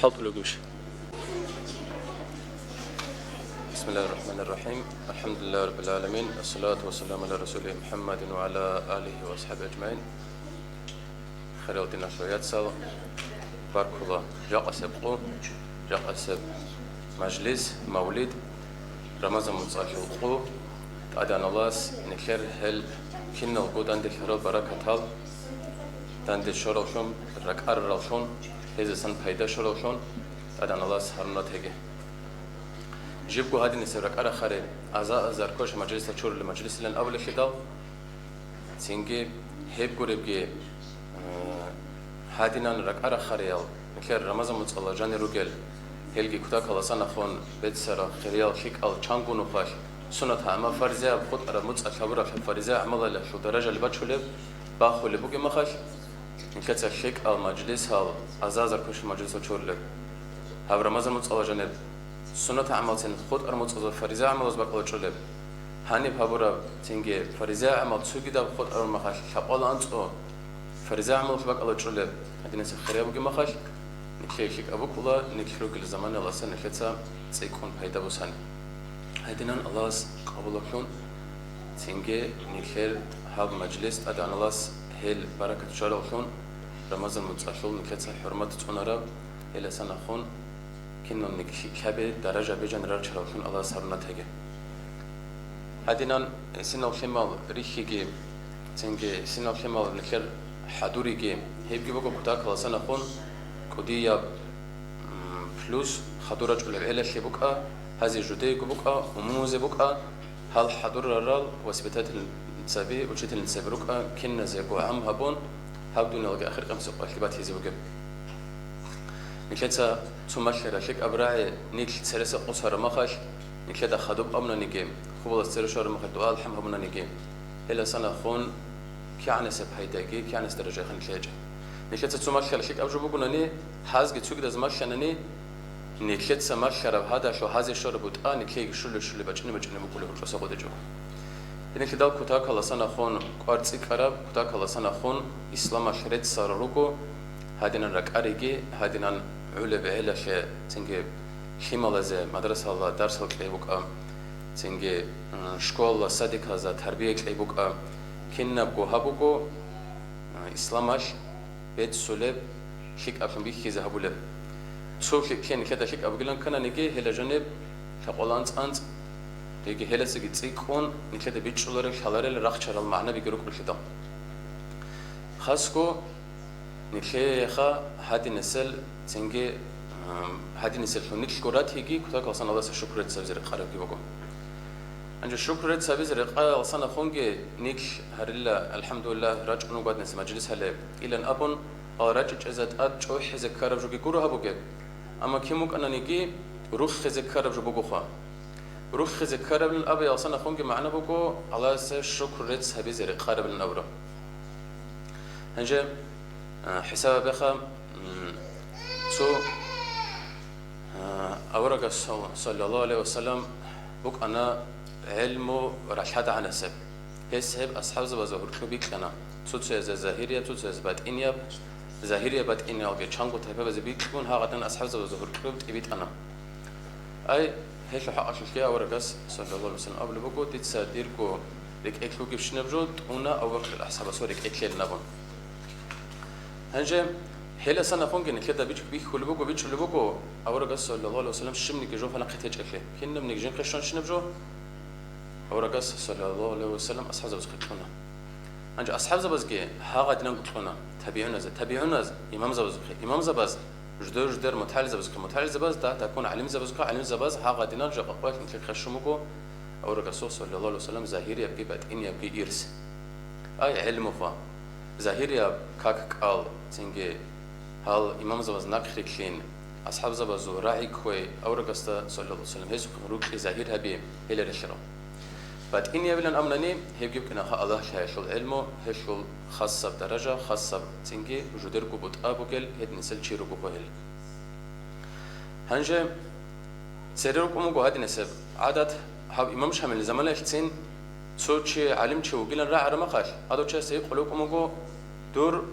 حط لوجوش. بسم الله الرحمن الرحيم. الحمد لله رب العالمين، الصلاة والسلام على رسوله محمد وعلى آله وأصحابه أجمعين. خير الدين شويات سال بارك الله جاقسب قو جاقسب مجلس مولد رمضان متصالح قو أدان الله نخير هل كنا القدان دل بركة هل دان دل شرلشون ركار رلشون هذا سن پیدا شرلشون أدان الله هرنا تيجي جيبكو هادي نسيرك أرا خاري أزار كوش مجلس تشور المجلس لأن أول خدال تينجي هيب قريبجي هادينا نرك أرا خاريال نكير رمضان متصلى جاني روجل هلجي كتاك الله سنخون بيتسرا خريال شيك أل چانگو نخاش سنة عما فرزة خود أرا متصل خبرة فرزة عمله لشو درجة اللي بتشولب باخو اللي بوجي مخاش نكتر شيك أل مجلس هال أزار كوش مجلس تشور لب هاب رمضان متصلى جاني سنة عمل سن خود أرمز قضا فريزة عمل از بقول شلب هنی بابورا تینگه فريزة عمل سوگی داب خود أرم مخاش شبال أنت فريزة عمل از بقول شلب هدی نسخ خريب وجی مخاش نکشیک أبو كلا نکشرو كل زمان الله سن نکشتا تيكون پیدا بسان هدینا الله قبول کن تینگه نکشر هاب مجلس أدان الله هل بركة شرال کن رمضان متصل نکشتا حرمت تونارا هل سنة خون كنا نكشي كابي درجة بيجان رار شرالشون الله سرنا تيجي هادينا سنال خمال ريخيجي تنجي سنال خمال نكر حدوريجي هيبجي بقى كتاك الله سنة خون كوديا فلوس حدورة ولا إله شيء بقى هذه جودي بقى وموزة بقى هل حدور رال وسبتات النسبي وشيت النسبي بقى كنا زي عم هبون هبدو نلقى آخر خمسة قلبات هذي بقى نكتا تمشي شيك أبراعي نيك سرسة قصر مخش نكتا خدوب أمنا نجيم خوب السرشار مخد دوال حم همنا نجيم هلا سنة خون كيعني سب هيداجي كيعني درجة خن كلاجة نكتا تمشي شيك أبجو بقولني حاز جت سوق دزمش أنني نكتا مشي رب هذا شو هذا الشر بود نكلي شل بجنة بقوله رجوع سقود جو نكتا كتاك الله سنة خون قارتي كرب كتاك الله سنة خون إسلام شريط صار روكو هادينا رك أريجي هادينا علا بعلا شيء تنجي خيمالزة مدرسة الله درس الكليبوك تنجي شكول صديق هذا تربية كليبوك كنا بوهابوكو إسلامش بيت سولب شيك أفهم بيه كذا هبولب سو كين كذا شيك أبغلان كنا نيجي هلا جنب شقولانت أنت نيجي هلا سجيت سيكون نكذا بيت شولر شلر رخ شرال معنا بيجروك بالخدام خاصكو نكشي خا هادي نسل تنجي هادي نسل شو نكش كرات هيجي كتاك أصلا الله سشكرت سبزر قارب كيبوكو أنجو شكرت سبزر قارب أصلا خونجي نكش هرلا الحمد لله راج أنو قاد نس مجلس هلا إلى أبون راج جزات أد شو حزك كارب جو كيكورو هبوكي أما كيموك أنا نيجي روح حزك كارب جو بوكو خا روح حزك كارب الأب أصلا خونجي معنا بوكو الله سشكرت سبزر قارب النبرة أنجو حساب بخا سو أورق صلى الله عليه وسلم بق أنا علم رشاد عن السب هسب أصحاب زبازهور كبيك أنا تود زاهرية تود بات إنياب زاهرية بات إنياب بيشانغو تهبه بزبيك كون هاغتن أصحاب زبازهور كبيت إبيت أنا أي هيش حق أشوفيا أورق صلى الله عليه وسلم قبل بقول تتصديركو لك أكلو كيفش نبجود هنا أورق الأصحاب سورك أكل نبون هنجم هلا سنة خونجن كده بيك خلبوكو بيش خلبوكو أورا قص صلى الله عليه وسلم شمني كجو فأنا قتيج أكله كنا من جن قشون شنبجو أورا قص صلى الله عليه وسلم أصحاب زبز قتلنا هنج أصحاب زبز جي هاقا دينا قتلنا تبيعونا إمام زبز جدر متحل زبز ده تكون علم زبز هاقا دينا جا قوات مثل خشموكو أورا قص صلى الله عليه وسلم زاهري يبقي بات إن يبقي إرس أي علم فا زاهري كاك قال تنجي هل إمام زبز نقخي كلين أصحاب زبز راعي كوي أورا قص صلى الله عليه وسلم هزو روك زاهر هبي هلا رشرا بعد إني أبلن أمنني هيجيب كنا الله شايشل علمه هشل خاصة بدرجة خاصة تنجي وجودر كوبوت أبوكل هاد نسل شيرو كوهل هنجة سريرو كومو هاد نسب عادات هاب إمام شامل زمان لشتين صوت شيء علم شيء وقيلن راع رمخاش هذا شيء سيقولوا كومو دور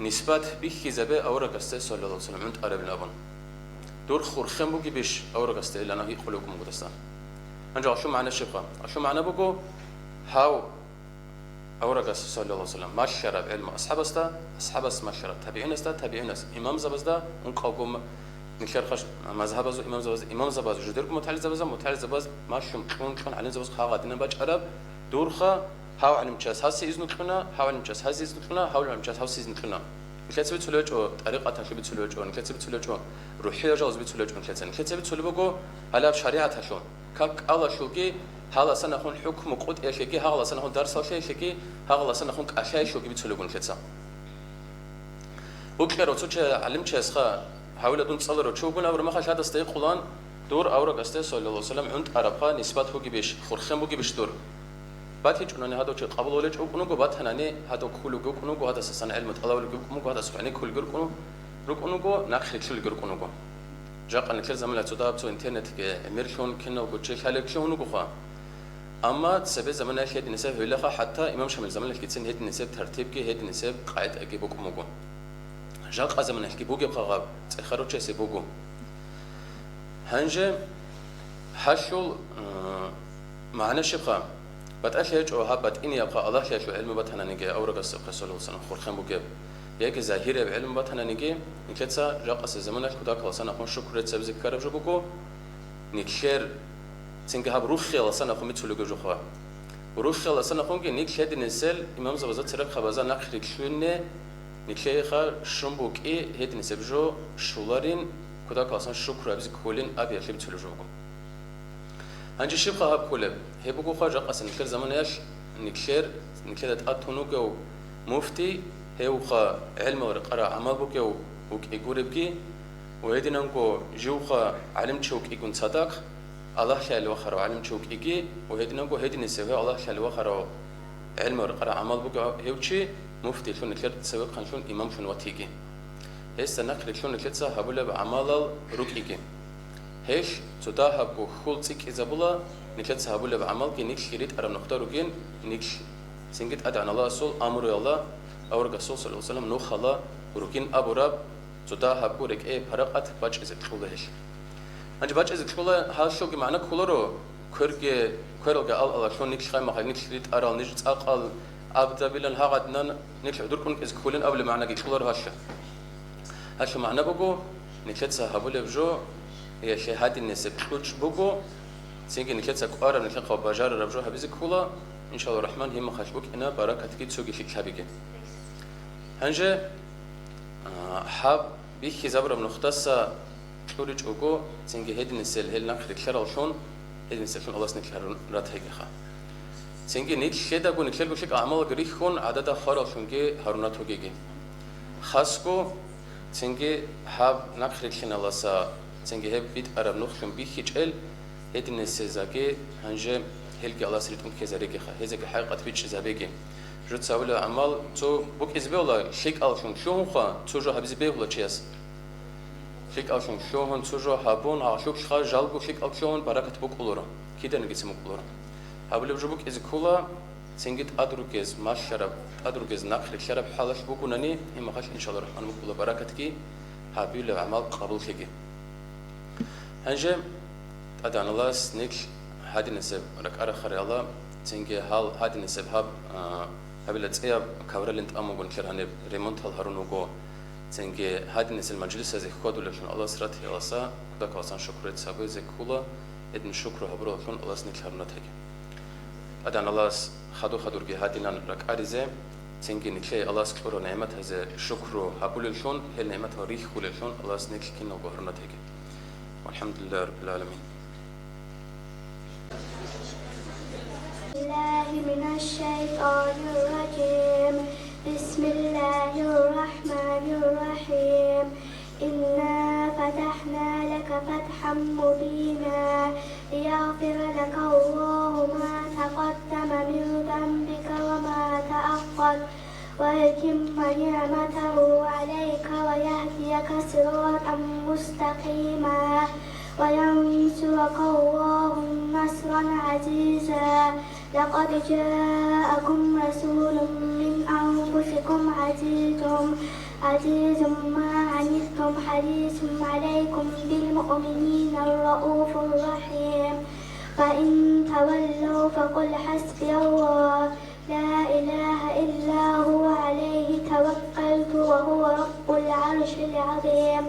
نسبت بيخي زبي أورق است صلى الله عليه وسلم عند عرب الأبن دور خورخم بوجي بيش أورق است لأنه هي خلوكم مقدسان أنجا شو معنى شقة شو معنى بقو هاو أورق است صلى الله عليه وسلم ما شرب علم أصحاب است ما شرب تابعين است إمام زبزدا ونقاوم نكشر خش مذهب از إمام زباز جدركم متعلق زباز ما شم كون على زباز خاغاتنا باج عرب دور خا هاو علم جاس هاسي إذن كنا هاو علم جاس هاسي إذن كنا هاو علم جاس هاسي إذن كنا نكتب بتسولج أو طريقة تشوف بتسولج أو نكتب بتسولج أو روحية جاوز بتسولج أو نكتب بتسولج بقو على بشريعة هشون كك الله شوكي هلا سنة خون حكم قد إيش كي هلا سنة خون درس إيش كي هلا سنة خون أشياء شوكي بتسولج أو نكتب وكذا روتش علم جاس خا حاول دون تصل رو شو قلنا ورما خش هذا استيق خلان دور أورق استيق صلى الله عليه وسلم عند عربها نسبة هو جبيش خورخم هو جبيش دور بعد هيج أنني هذا شيء قبل ولا شو كنوا بعد هناني هذا كله جو كنوا هذا سنة علم الله ولا جو كنوا هذا سبحانه كل جو كنوا رو كنوا جو نخل كل جو كنوا جو جاء أن كل زمان لا تداب سو إنترنت كأمريكان كنا وكل خالق شو هنو جوخا أما سبب زمان هيد نسب هلا حتى إمام شامل زمان الكتسين هيد نسب ترتيب كي هيد نسب قاعد أجيبكم جو جاق أزمن نحكي بوجي بقى تأخروا شيء سبوجو هنجة حشول معنا شقة بتأخر أو هبت إني أبقى الله شيء شو علم بتهنا نجى أورق السبق صلى الله عليه وسلم خورخم بوجي ياك ظاهرة بعلم بتهنا نجى نكتسا جاق أزمن كذا خلاصنا أخون شكر تسبز كارب جبوجو نكشر تنجها بروح خلاصنا أخون متسولو جوخا بروح خلاصنا أخون كي نكشد نسل إمام زبزات سرق خبازا نخرج شونه نكشيخا شرمبوك هيد نسبجو شولارين كذا كاسان شكر أبز كولين أبي أخيب تلوجوكم هنجي شبخة هاب كله هبوكو خارج قاسن نكشر زمان إيش نكشر أتونوكو مفتي هيوخا علم ورقرا عمل بوكو وكيجوربكي وهيدنا نكو جوخا علم تشوك يكون صدق الله خيال وخرا علم تشوك يجي وهيدنا نكو هيدنا نسبه الله خيال وخرا علم ورقرا عمل بوكو هيوتشي مفتي شون نكلت تسوي خنشون إمام شون واتيجي هسه نقل شون نكلت سهبوله بعمل ركيجي هيش تداها بخلصك إذا بولا نكلت سهبوله بعمل كي نكش يريد أرم نختارو جين نكش سنجت أدعى الله رسول أمر الله أو رسول صلى الله عليه وسلم نوخ الله وركين أبو رب تداها بورك فرقت باج إذا كله هيش أنج باج إذا كله هالشو جمعنا كله كرجة الله شون نكش خايم خايم نكش يريد أرال نجت أقل أبدا بلن هاقدنا نكش دوركم إذا كلن قبل معنا كيشولر هالشو معنا بقو نكلت سهبوله بجو هي شهادة النسب كلش بقو سينك نكلت سكوارا نكلت خباجار ربجو هبيز كولا إن شاء الله الرحمن هم خشبوك إنا بركة كي تسوقي فيك حبيجي هنجة حاب بيخي زبر من ختصة كلورج أوجو سينك هيد النسل هل نخرج شرال شون هيد النسل شون الله سنكشر رات هيك خا سينك نيك كده قو نكشر قو شك أعمال غريخون عدد خارل شونجي هارونات هوجي خاصكو سينك حاب نخرج شن الله سا سنجي هب بيت عرب نخشم بيخيجل هيدن السزاجي هنجة هلقي الله سريتم كزاريجي خا هذا حقيقة بيتش زابيجي جت سأقول عمال تو بوك إزبيولا شيك ألشون شو خا توجو هبزي بيولا تشيس شيك ألشون شو هن توجو هابون عاشوك خا جالبو شيك ألشون بركة بوك أولورا كده نجيس موك أولورا هقول بجو بوك إزكولا سنجت أدركز ما شرب أدركز نقل شرب حالش بوكونني هم خش إن شاء الله الرحمن بوك بركة كي هابيل عمال قبول كي هنجم أدان الله سنيك هذه النسب رك أرخر الله تنجي هال هذه النسب هبلت إياه كورلنت أمو قن كرهني ريمونت هالهرونوجو تنجي هذه النسب المجلس هذه خود ولكن الله سرت الله سا كذا كاسان شكرت سبب زكولا إدن شكر هبرو لكن الله سنيك هرنات هيك أدان الله خدو رجي هذه رك أريزة تنجي نكلي الله سكبر نعمة هذا شكر هبول لكن هل نعمة ريح ولكن الله سنيك كنا وهرنات هيك والحمد لله رب العالمين. الله من الشيطان الرجيم بسم الله الرحمن الرحيم إنا فتحنا لك فتحا مبينا ليغفر لك الله ما تقدم من ذنبك وما تأخر ويتم نعمته عليك ويهديك صراطا مستقيما وينصرك الله نصرا عزيزا لقد جاءكم رسول من أنفسكم عزيز ما عنتم حريص عليكم بالمؤمنين الرؤوف الرحيم فإن تولوا فقل حسبي الله لا إله إلا هو عليه توكلت وهو رب العرش العظيم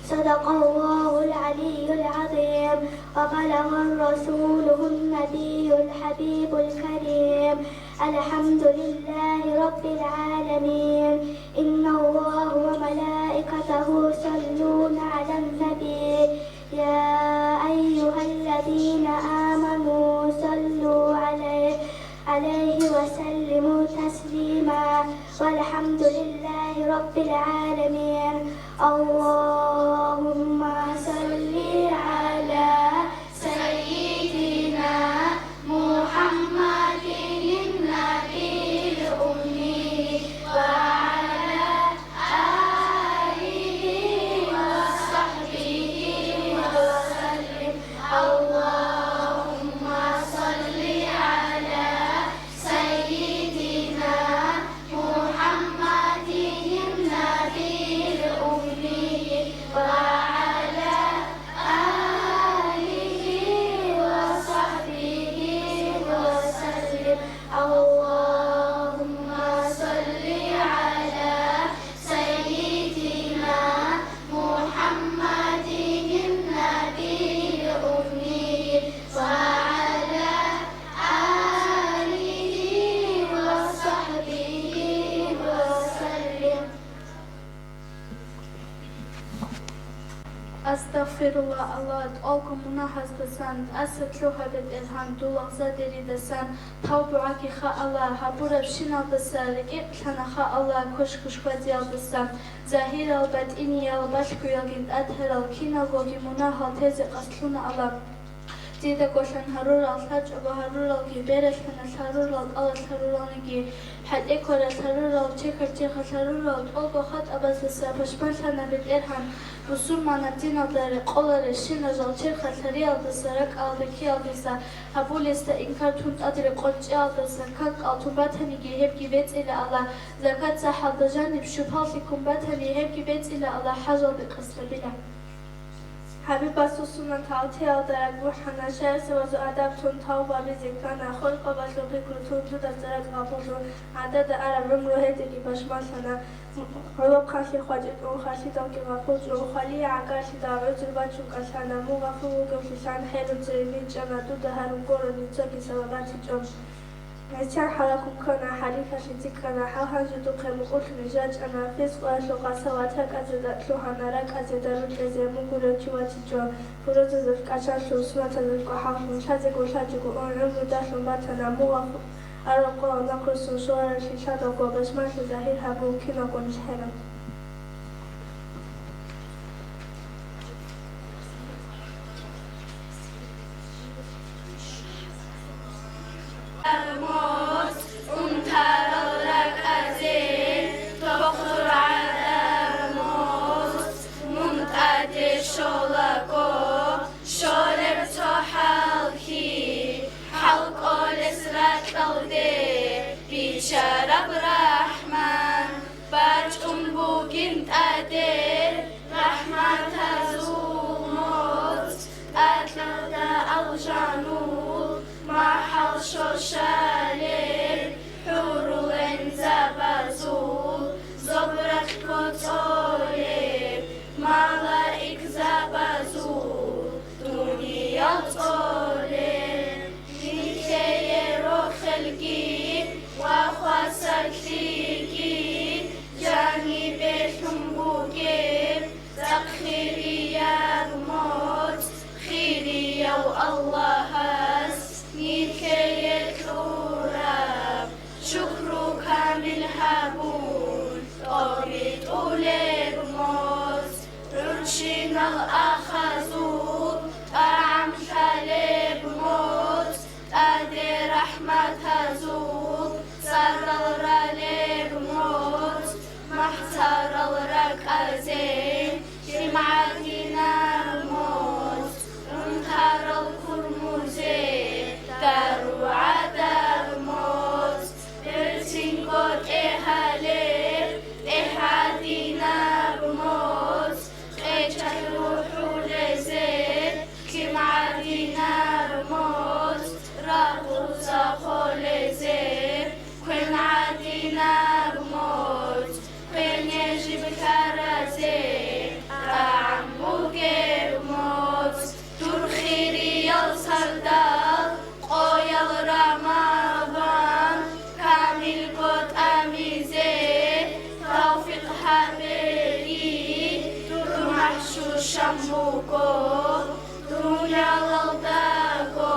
صدق الله العلي العظيم وبلغ رسوله النبي الحبيب الكريم الحمد لله رب العالمين إن الله وملائكته يصلون على النبي يا أيها الذين آمنوا صلوا عليه وسلموا تسليما والحمد لله رب العالمين اللهم صل على سيدنا محمد النبي الأمي وعلى آله وصحبه وسلم اللهم صل على سيدنا محمد النبي الأمي وعلى آله وصحبه وسلم اللهم صل على سيدنا محمد النبي الأمي وعلى آله وصحبه وسلم Astaghfirullah, Allah at all günah hastasand, asat ruhadet elhan dullah zaderi desan, tawbu'a ki kha Allah, habura bshinal desan, rekit lana kha Allah, kush kwadi al desan, zahir al bat ini al bashku yagint adher al kina gogi munah al teze qasluna Allah. Dida goshan harur al haj aba harur al giberesh hanas harur al alas harur al nigi had ekora harur al chekar chekar harur al olgo khat abasasa pashman shana bit erhan Usul manatin adları qoları şinaz al çerkha tari aldı sarak aldı ki aldıysa habulesta inkar tunt adırı qoççı aldıysa kalk altun batani hep gibet ile Allah zakat sahalda janib şüphalfikum batani hep gibet ile Allah hazal bi qasla bila Habib Basusunan tavti aldarak ruhana şerse vazu adaptun tavba biziklana khulqa vazu bikrutun tuda zarak gafuzun adada arab rumruheti ki başmasana Rolo khasi khwajit un khasi tawki gafuz un khali agashi da'uzul bachu kasana mu gafugu gafishan khairu zirmin jana tuda harun goro nitsaki sababati jom Nechar halakum kana harika shitikana halhan juduqe muqut nijaj ana fisq wa shuqa sawata kazida luhanara kazida ruteze mugure chiwati jo furozo zat kacha shusmata zat ko hafun shazi go shaji go on rumu dashun batana muwafu araqo nakursun shuara shishada go basmashi zahir habu kina go nishhera الموت انتر الركعتين تبخر على الموت منتعد شولكو شولب تحلكي حلق الاسرات قلدي بشرب رحمن باج بوكنت ادير رحمة زوموت أتلد الجنوب محل شوشالين حورولين زبازول زبرك كتولين ملايك زبازول دنيا طولين نيكي روح الجي وخواسر خيكي جاني بيتهم بوكين تخيري يا الموت خيري يا الله شكرك من هابون طريق أولي بموت رنشين الأخازون أعم حالي بموت أدي رحمة هزون صار الرالي بموت محتار الركازين جمعتنا الموت انتهر الكرموزين دارو عذاب موت برسين قد إهالي إحادينا Шамбуко, Дуня Лалдако,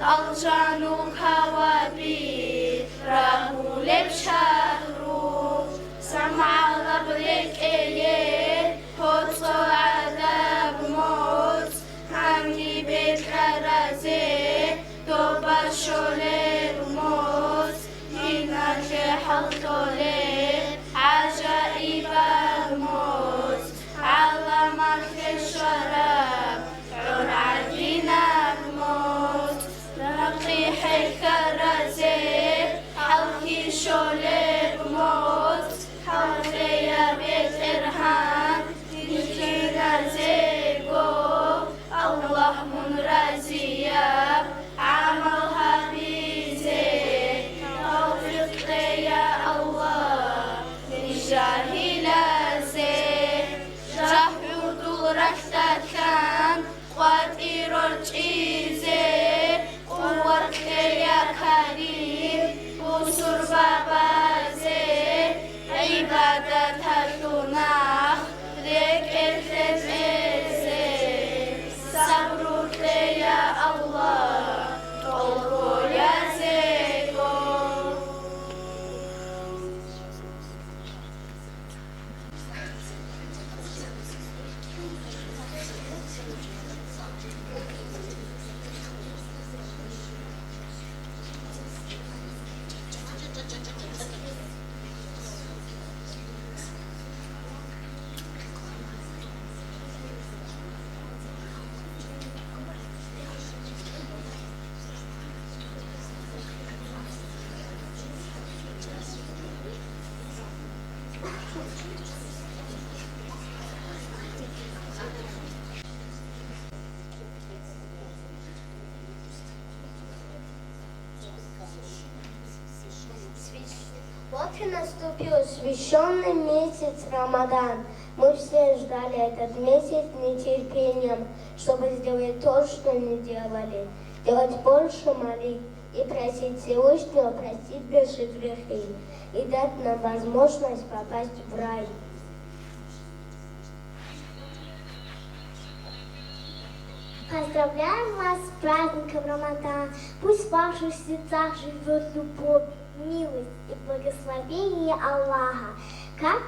Алжану Хаваби, Рагулеб Шахру, Самала Блекее, Хоцо Адаб Моц, Хамни Бекаразе, Тоба Шолер Моц, Инахе Халтоле, Ажаиба Моц, Алама Хешараб, Урадина Моц, Нaqih Karaze, Halki Sholeb Moc, Halkeya Bet Erhan, Dikina Zego, Allah Munraziya, Amal Habize, Tawfiq Ya Allah, Nijahila Ze, Jahudul Rashtakan, Qatirul Chize, قوت يا كريم بسر بابازي عبادة الدناخ ذيك الخزيزي صبرك يا الله طلبو يا زيكو Вот и наступил священный месяц Рамадан. Мы все ждали этот месяц нетерпением, чтобы сделать то, что не делали. Делать больше молитв и просить Всевышнего простить наши грехи и дать нам возможность попасть в рай. Поздравляем вас с праздником Рамадан. Пусть в ваших сердцах живет любовь, милость и благословение Аллаха. Как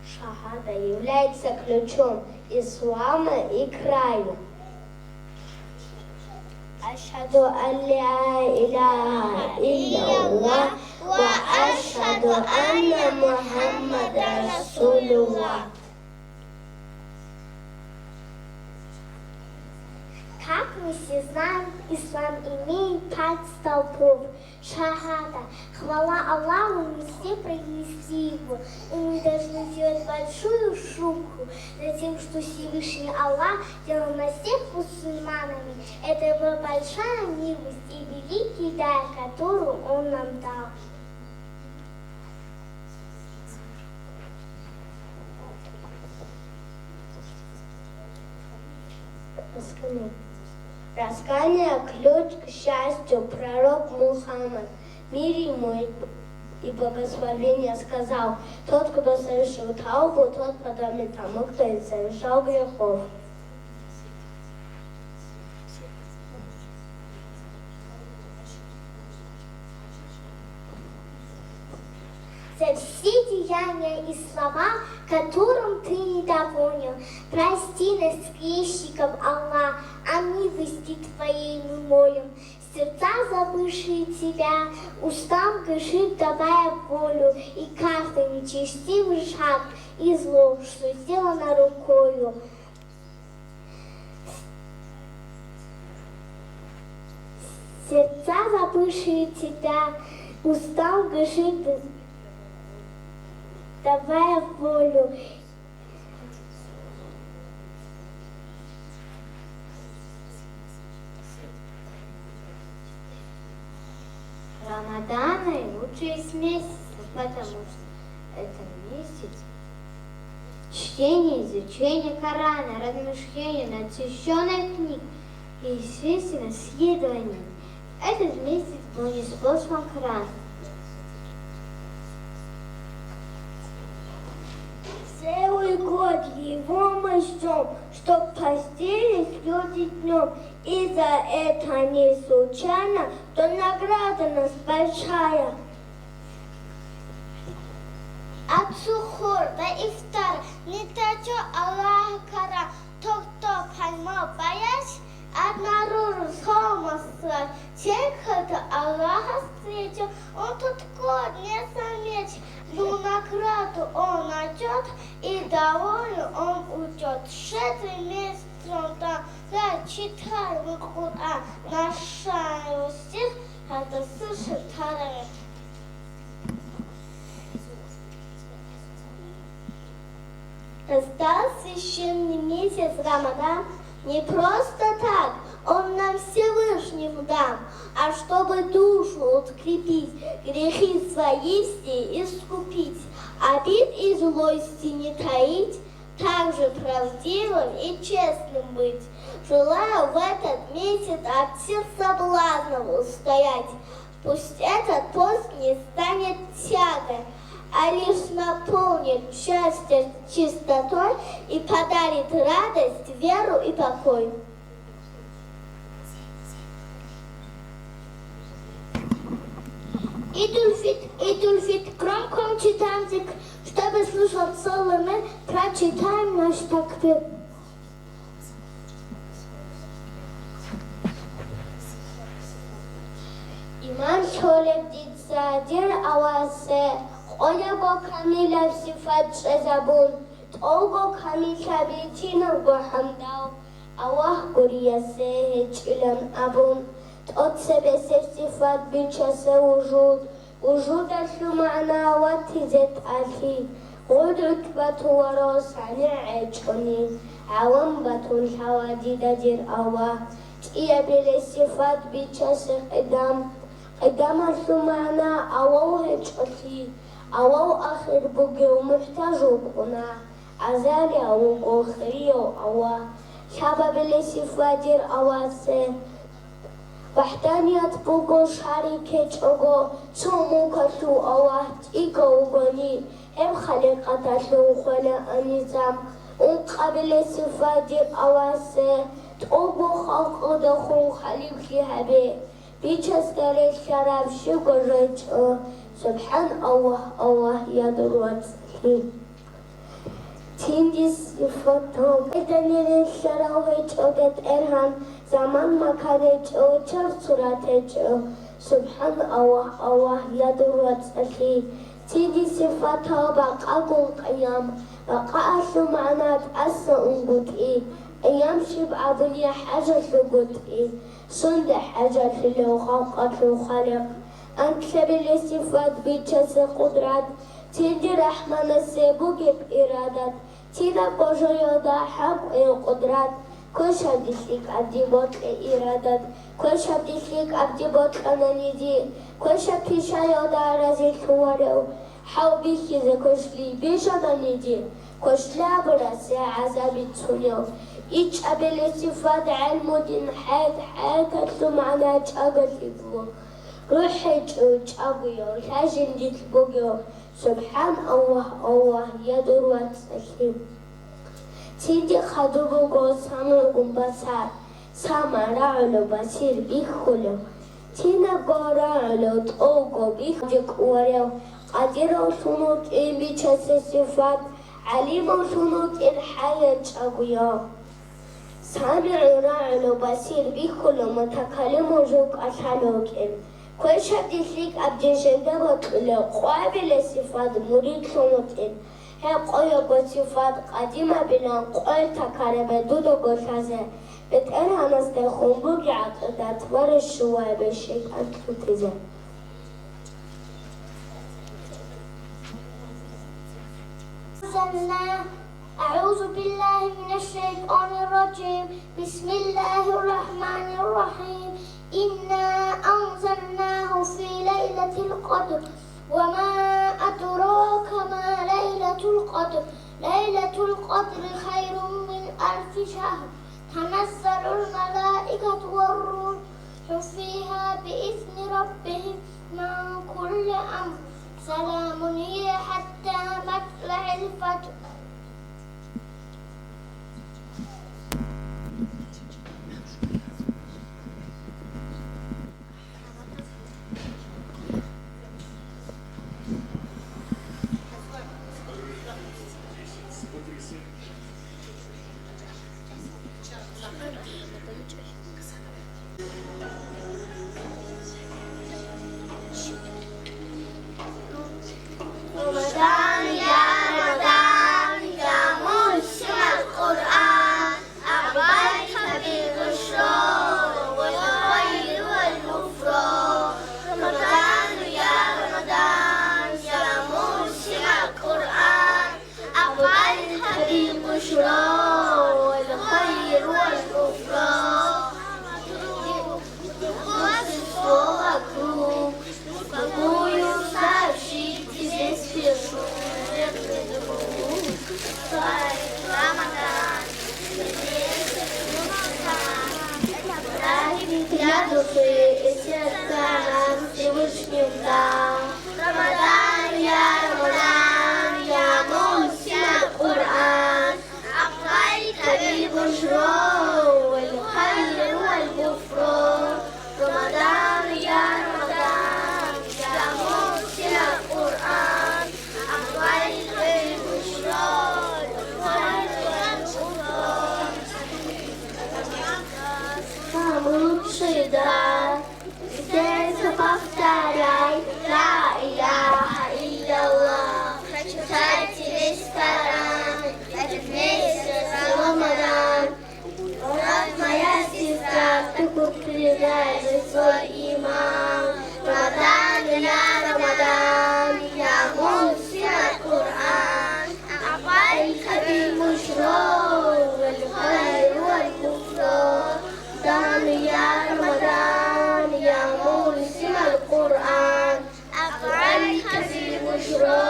шахада является ключом ислама и к раю. Ашхаду алля иляха илля ва ашхаду анна Мухаммада Расулуллах. Как мы все знаем, ислам имеет 5 столпов. Шахада. Хвала Аллаху, мы все произнесли его. И мы должны сделать большую шумку за тем, что Всевышний Аллах делал нас всех мусульманами. Это была большая милость и великий дар, который Он нам дал. Раскаяние – ключ к счастью. Пророк Мухаммад, мир ему и благословение, сказал: тот, кто совершил таубу, тот подобен тому, кто не совершал грехов. За все деяния и слова, которым ты недоволен, прости нас, грешников, Аллах, о милости Твоей мы молим. Сердца, забывшие Тебя, устам грешит, давая волю, и каждый нечестивый шаг и зло, что сделано рукою. Сердца, забывшие Тебя, устам грешит, давая волю. Рамадан лучший из месяцев, потому что это месяц чтения, изучения Корана, размышления над священной книгой и, естественно, следованием. Этот месяц был неспослан Коран. сегодня его мы ждем, чтоб постились люди днем. И за это не случайно, то награда нас большая. От сухор до ифтара не трачу Аллаха кара. Тот, кто поймал боясь, от народу слова слать. Тех, кто Аллаха встретил, он тут год не заметит. Но награду он найдет, и доволен он уйдет. Щедрый месяц он там, да, читаем Коран. Нашаю стих, это слышит Тарас. Настал священный месяц Рамадан не просто так, он нам Всевышним дан, а чтобы душу укрепить, грехи свои все искупить, обид и злости не таить, также правдивым и честным быть. Желаю в этот месяц от всех соблазнов устоять, пусть этот пост не станет тягой, а лишь наполнит счастье чистотой и подарит радость, веру и покой. Идульфит, громко читаем зикр, чтобы слушал целый мир, прочитаем наш такбир. Иман шолев дитсадир авасе, Оля го камила сифат шезабун, Толго камила битина го хамдау, Аллах гуриясе чилан абун, Тот себе сифат бичасе وجود معنا واتزت أخي قدرت بطور صنع جوني عوام بطول حوادي دير أوا تيا بالصفات بيتشاس قدام معنا أو هجتي أو آخر بوجي ومحتاج بنا عزالي أو آخري أو شباب بالصفات دير أواسه وحدانیت بگو شریک چگو چومو کشو آوات ایگو گونی هم خلقت لو خلا انیزم اون قبل صفات آواسه تو بو خلق دخون خلیقی هبه بیچست در شرف شگو رجو سبحان الله یادروات تیندی صفات هم بدنیر شراوه چودت ارهان زمان مکانه چو چر صورت چو سبحان الله یادروات اخی تیندی صفات ها بقا گل قیام بقا شمعنات اصلا انگوتی ایام شب عبلی حاجت لگوتی سند حاجت لو خلقت لو خالق انت بلی صفات بیچس قدرت تیندی رحمان سبوگی ارادت تینا بجویادا حق قدرت كل شبديك عبدي بطل إرادات كل شبديك عبدي بطل أنانيدي كل شبدي شايودا رزي خوارو حاو بيكي زكوشلي بيش أنانيدي كوش لابرا ساعة عذابي تسونيو إيش أبلي صفات علم دين حياة كتلو معنا تشاقل بو روحي تشاقيو الحاجن دي تبوغيو سبحان الله يدور واتسكيم تيدي خدوبو سامو بسار سامارا علو بسير بيخولو تينا غورا علو توغو بيخجك وريو قديرو سنوك إن بيچس صفات عليمو سنوك إن حياة چاقيو سامعنا علو بسير بيخولو متكلمو جوك أسالوك إن كل شبديك أبدي جنده بطلو قابل صفات مريد سنوك إن قوي بصفات قديمة بلان قوي تكارب دودو گوشازه بتقرها نستخون بوگی عقدت ورش شوه بشيك أنتو تزه أعوذ بالله من الشيطان الرجيم بسم الله الرحمن الرحيم إنا أنزلناه في ليلة القدر وما أدراك ما ليلة القدر ليلة القدر خير من 1000 شهر تنزل الملائكة والروح فيها بإذن ربهم من كل أمر سلام هي حتى مطلع الفجر والإيمان رمضان يا رمضان يا موسم القرآن أقبلت بالبشرى والخير والغفران رمضان يا رمضان يا موسم القرآن أقبلت بالبشرى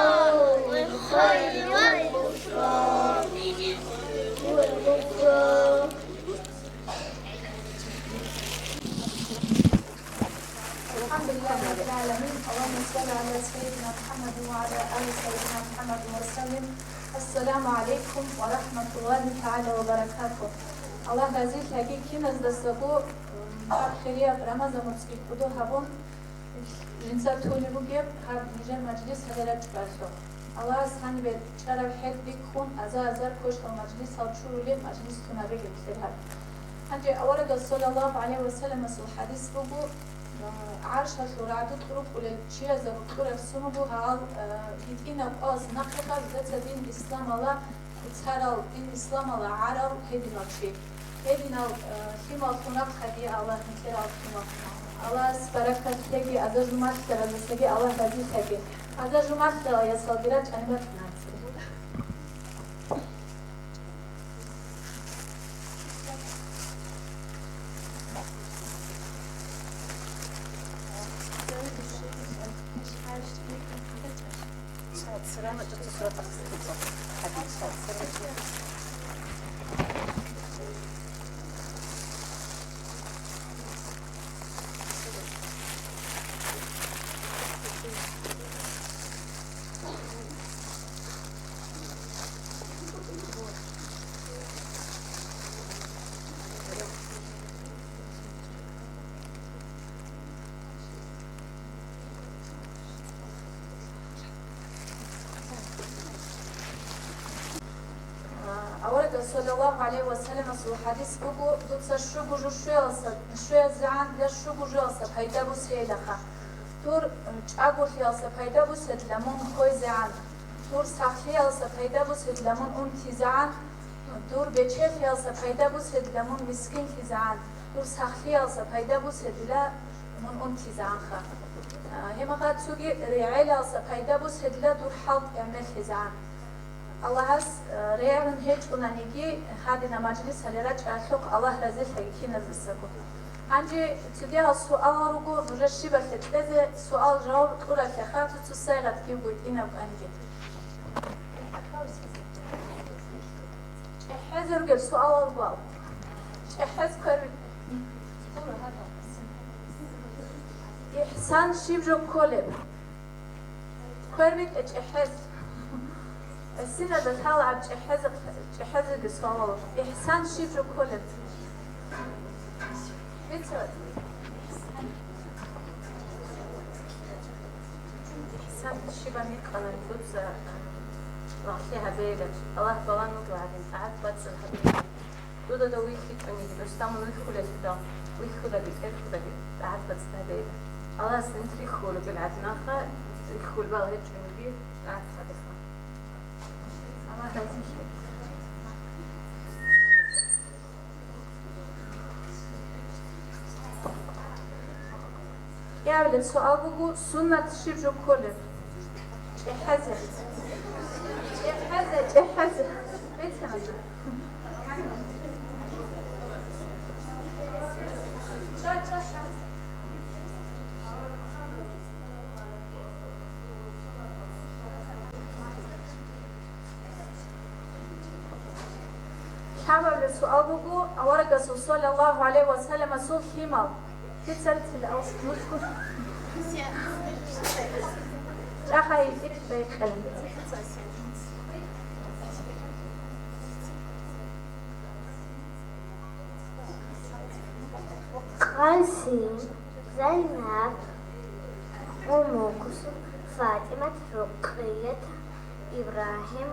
والخير والغفران الحمد لله رب العالمين. اللهم صل على سيدنا محمد وعلى آل سيدنا محمد وسلم. السلام عليكم ورحمة الله تعالى وبركاته. الله razih lagi kinas da sabu خيرية رمضان متسكي كدو هبون جنسا توني بوجيب هر نجار مجلس هذا باشو. الله سبحانه بتشرف حد بيكون أزار كوش المجلس أو شوري مجلس كنا بيجي كثير. أنت أورد صلى الله عليه وسلم مسؤول حديث بقول عرشة شرعت تخرج ولا شيء زي بتخرج سنو بها يتينا قاس نقطة ذات دين الإسلام الله وتهرب دين الإسلام الله عرب هدينا شيء هدينا خيمة خناق خدي الله نكير خيمة الله سبارك تلاقي هذا جمعة ترى تلاقي الله هذي تلاقي هذا جمعة ترى يا صديرات أنا ما تناسي أورد صلى الله عليه وسلم في الحديث بقول دوت الشرب شوية زعان لا الشرب جالسة هيدا بس هيلخا تور أقول خيالسة هيدا بس لمن خوي زعان تور سخيالسة هيدا بس لمن تزعان تور بچه خيالسة هيدا بس لمن مسكين تزعان تور سخيالسة هيدا بس لمن تزعان خا هم قد سوي رعيالسة هيدا بس لا تور حلق يعمل تزعان الله هس ريان هيك ونانيجي هذه مجلس هلرج أخوك الله رزق حقيقي نزسكو. عندي تدي السؤال رجو نجشي بكتة سؤال جواب كورا كخات تسيرت كي بود إنا بأنجي. حزر قل سؤال رجو. حز كرب. إحسان شيبجو كولب. كربك حز. السنة بتطلع بجهاز الصواب إحسان شيء كله إحسان شيء بميك على الفوز راح فيها بيلج الله بلان نطلع من تعب بس الحبيب دودا دوي خيط أني بس تامل ويخول الفدا ويخول الفدا تعب بس هذا الله سنتري خول بالعدناخة يخول بالهج من بير تعب هذا يا ولد سؤال بقول سنة شبج كله جهزت بيتها حابب السؤال بقول أورد صلى الله عليه وسلم سوق حمار كسرت الأوسط أخي بيخل قاسم زينب أم كلثوم فاطمة رقية إبراهيم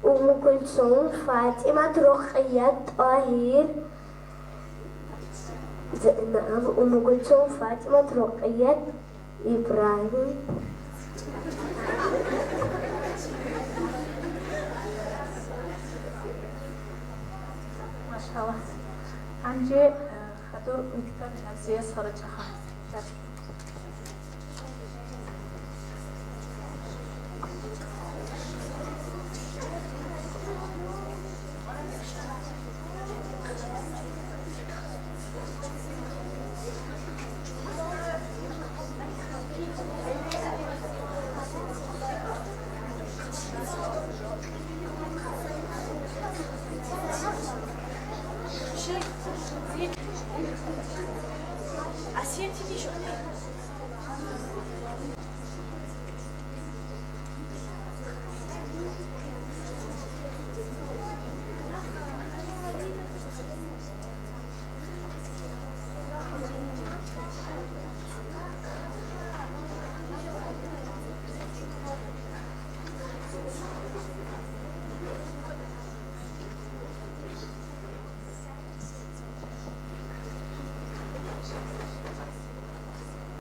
أم كلثوم فاطمة رقية طاهر زينب أم كلثوم فاطمة رقية إبراهيم شاء الله. عندي خدو مكتب نفسية صارت شخص.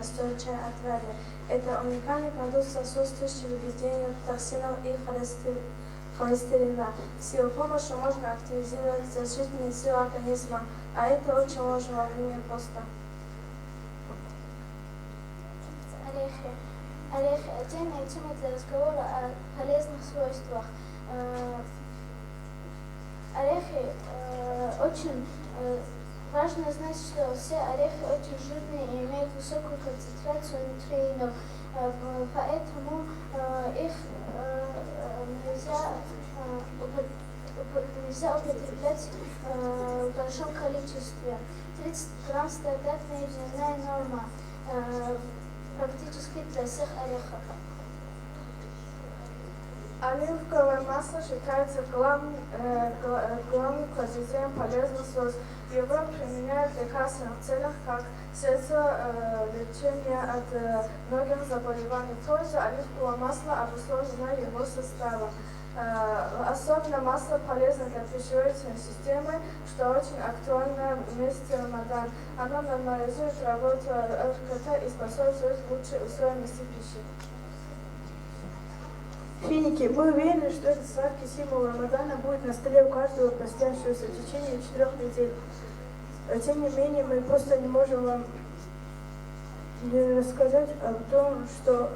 Устойчивое отваривание. Это уникальный продукт, способствующий выведению токсинов и холестерина. С его помощью можно активизировать защитные силы организма, а это очень важно во время поста. Орехи – отдельная тема для разговора о полезных свойствах. Орехи очень важно знать, что все орехи очень жирные и имеют высокую концентрацию нутринов, поэтому их нельзя употреблять в большом количестве. 30 грамм – стандартная дневная норма практически для всех орехов. Оливковое масло считается главным кладезем полезных свойств. Его применяют в лекарственных целях как средство лечения от многих заболеваний. Польза оливкового масла обусловлена его составом. Особенно масло полезно для пищевой системы, что очень актуально в месяц Рамадан. Оно нормализует работу РКТ и способствует лучшей усвоенности пищи. Финики. Мы уверены, что этот сладкий символ Рамадана будет на столе у каждого постящегося в течение 4 недель. Тем не менее, мы просто не можем вам не рассказать о том, что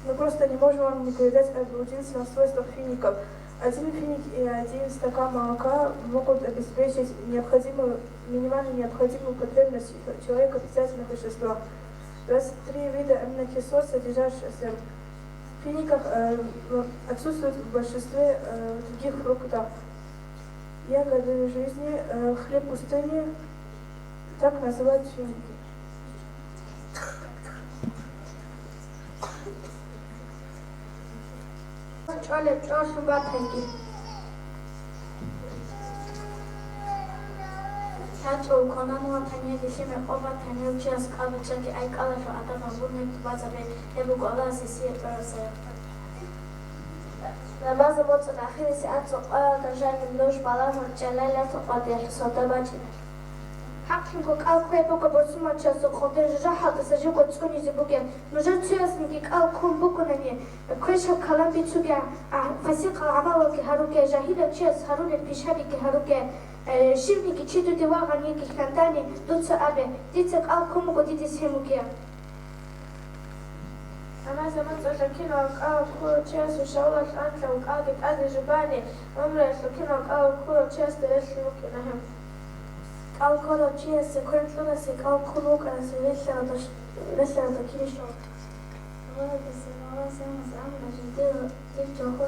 мы просто не можем вам не передать об удивительных свойствах фиников. Один финик и 1 стакан молока могут обеспечить минимально необходимую потребность человека в питательных веществах. 23 вида аминокислот, содержащихся в финиках, отсутствуют в большинстве других фруктов. Ягоды жизни, хлеб пустыни, так называют финики. Hatto konanua tanyeli shime oba tanyel chas kavachaki ay kalasho atama burne bazabe ebu gola sisi etrase. Namazı mutlu ahirisi atso qala tajani mlosh balama jalala taqadi sotabachi. Hakimko kalkwebuko botsuma chaso khoder jahat sajiko tsuni zibuge nuja tsuyasniki kalkun bukunani kresha kalambi tsuga fasiqa amalo ki haruke jahila chas harune pishabi ki haruke Шивники читают его раники хантани, дуца абе, дицек алкому годите схемуке. Ама заман зашакино алку часу шаула шанта алгит ади жубани, умре шакино алку час дерешлуки нахем. Алкоро час кwentluna se kalkuluka na se vesela do kirisho. Agora que se não se ama na gente tem jogo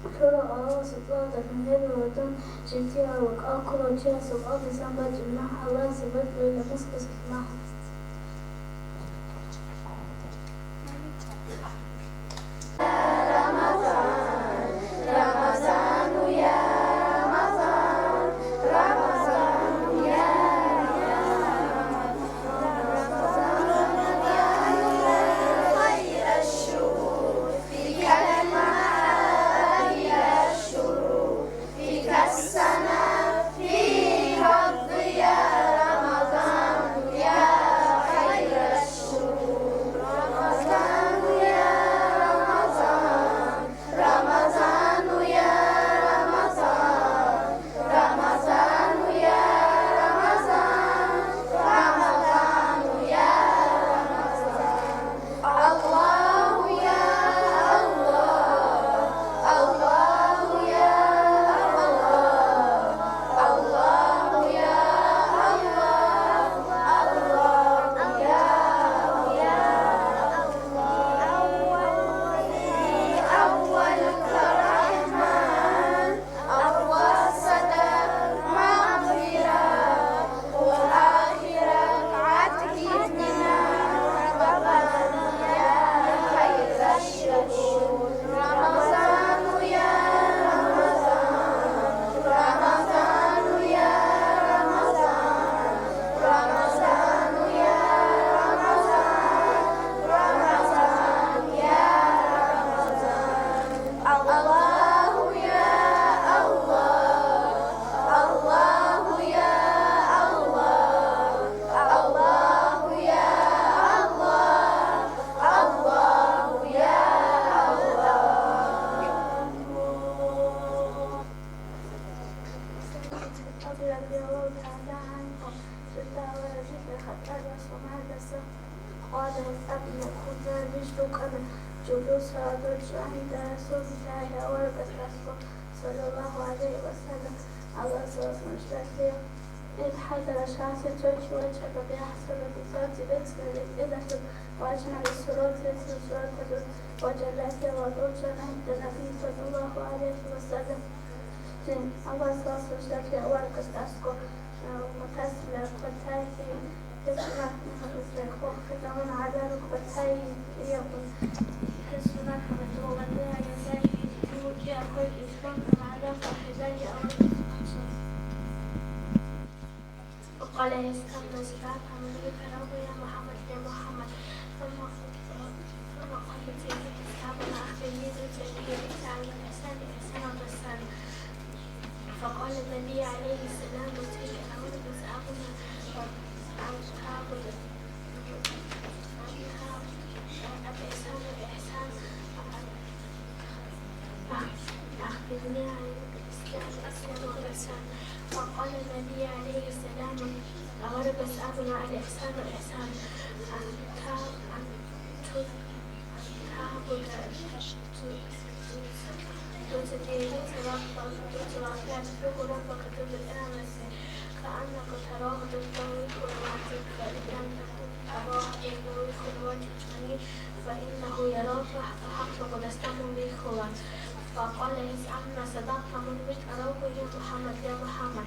Kuro Allah subhanahu wa ta'ala dan jentiya wa akulu chas wa abi samba jinna Allah subhanahu wa ta'ala السنة في رب يا رمضان يا نشتكن جلوس رجل عند رسول الله ورقة رسول صلى الله عليه وسلم على صوت مشتكي إذ حضر شخص تركي وجهك بأحسن بصوت بيتنا إذا وأجمع الصراط الصراط وجلت وضوجا عند النبي صلى الله عليه وسلم الله صوت مشتكي ورقة رسول متسلة قتاكي اسمع مثل خدمون على ركبتي يقول اسمع متوضع يدي يوكي أقول إسلام على فخذي أو وقال يسألنا سبعة من ذكره يا محمد يا محمد ثم قال تلك كتابنا أخبرني ذكره تعالى الإحسان إحسان الرسالة فقال النبي عليه السلام تلك أمر بسأبنا عن تعبد الإحسان الإحسان أخبرني عن الإسلام الإحسان والإحسان فقال النبي عليه السلام أمر بسأبنا عن الإحسان والإحسان أن تعبد ربك بالآمس كأنك تراه بالطريق والوجه فإن لم تكن تراه بالطريق والوجه فإنه يراك حقك لستم به فقال يسألنا صدقت من بك أراك يا محمد يا محمد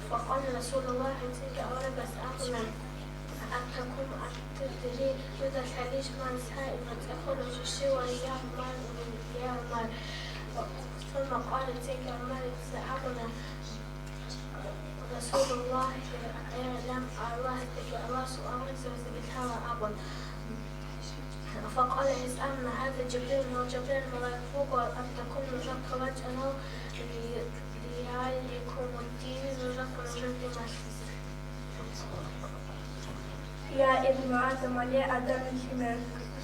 فقال رسول الله تلك أورد أسألنا أن تكون أن تدري إذا الحديث من سائل تخرج الشوى يعمل ثم قال تلك الملك سألنا رسول الله لم الله الله سؤال سبحانه أبدا فقال يسألنا هذا جبريل وجبريل ملاك فوق أن تكون رزق وجهه ليعليكم الدين رزق رزق يا ابن آدم يا آدم الحمار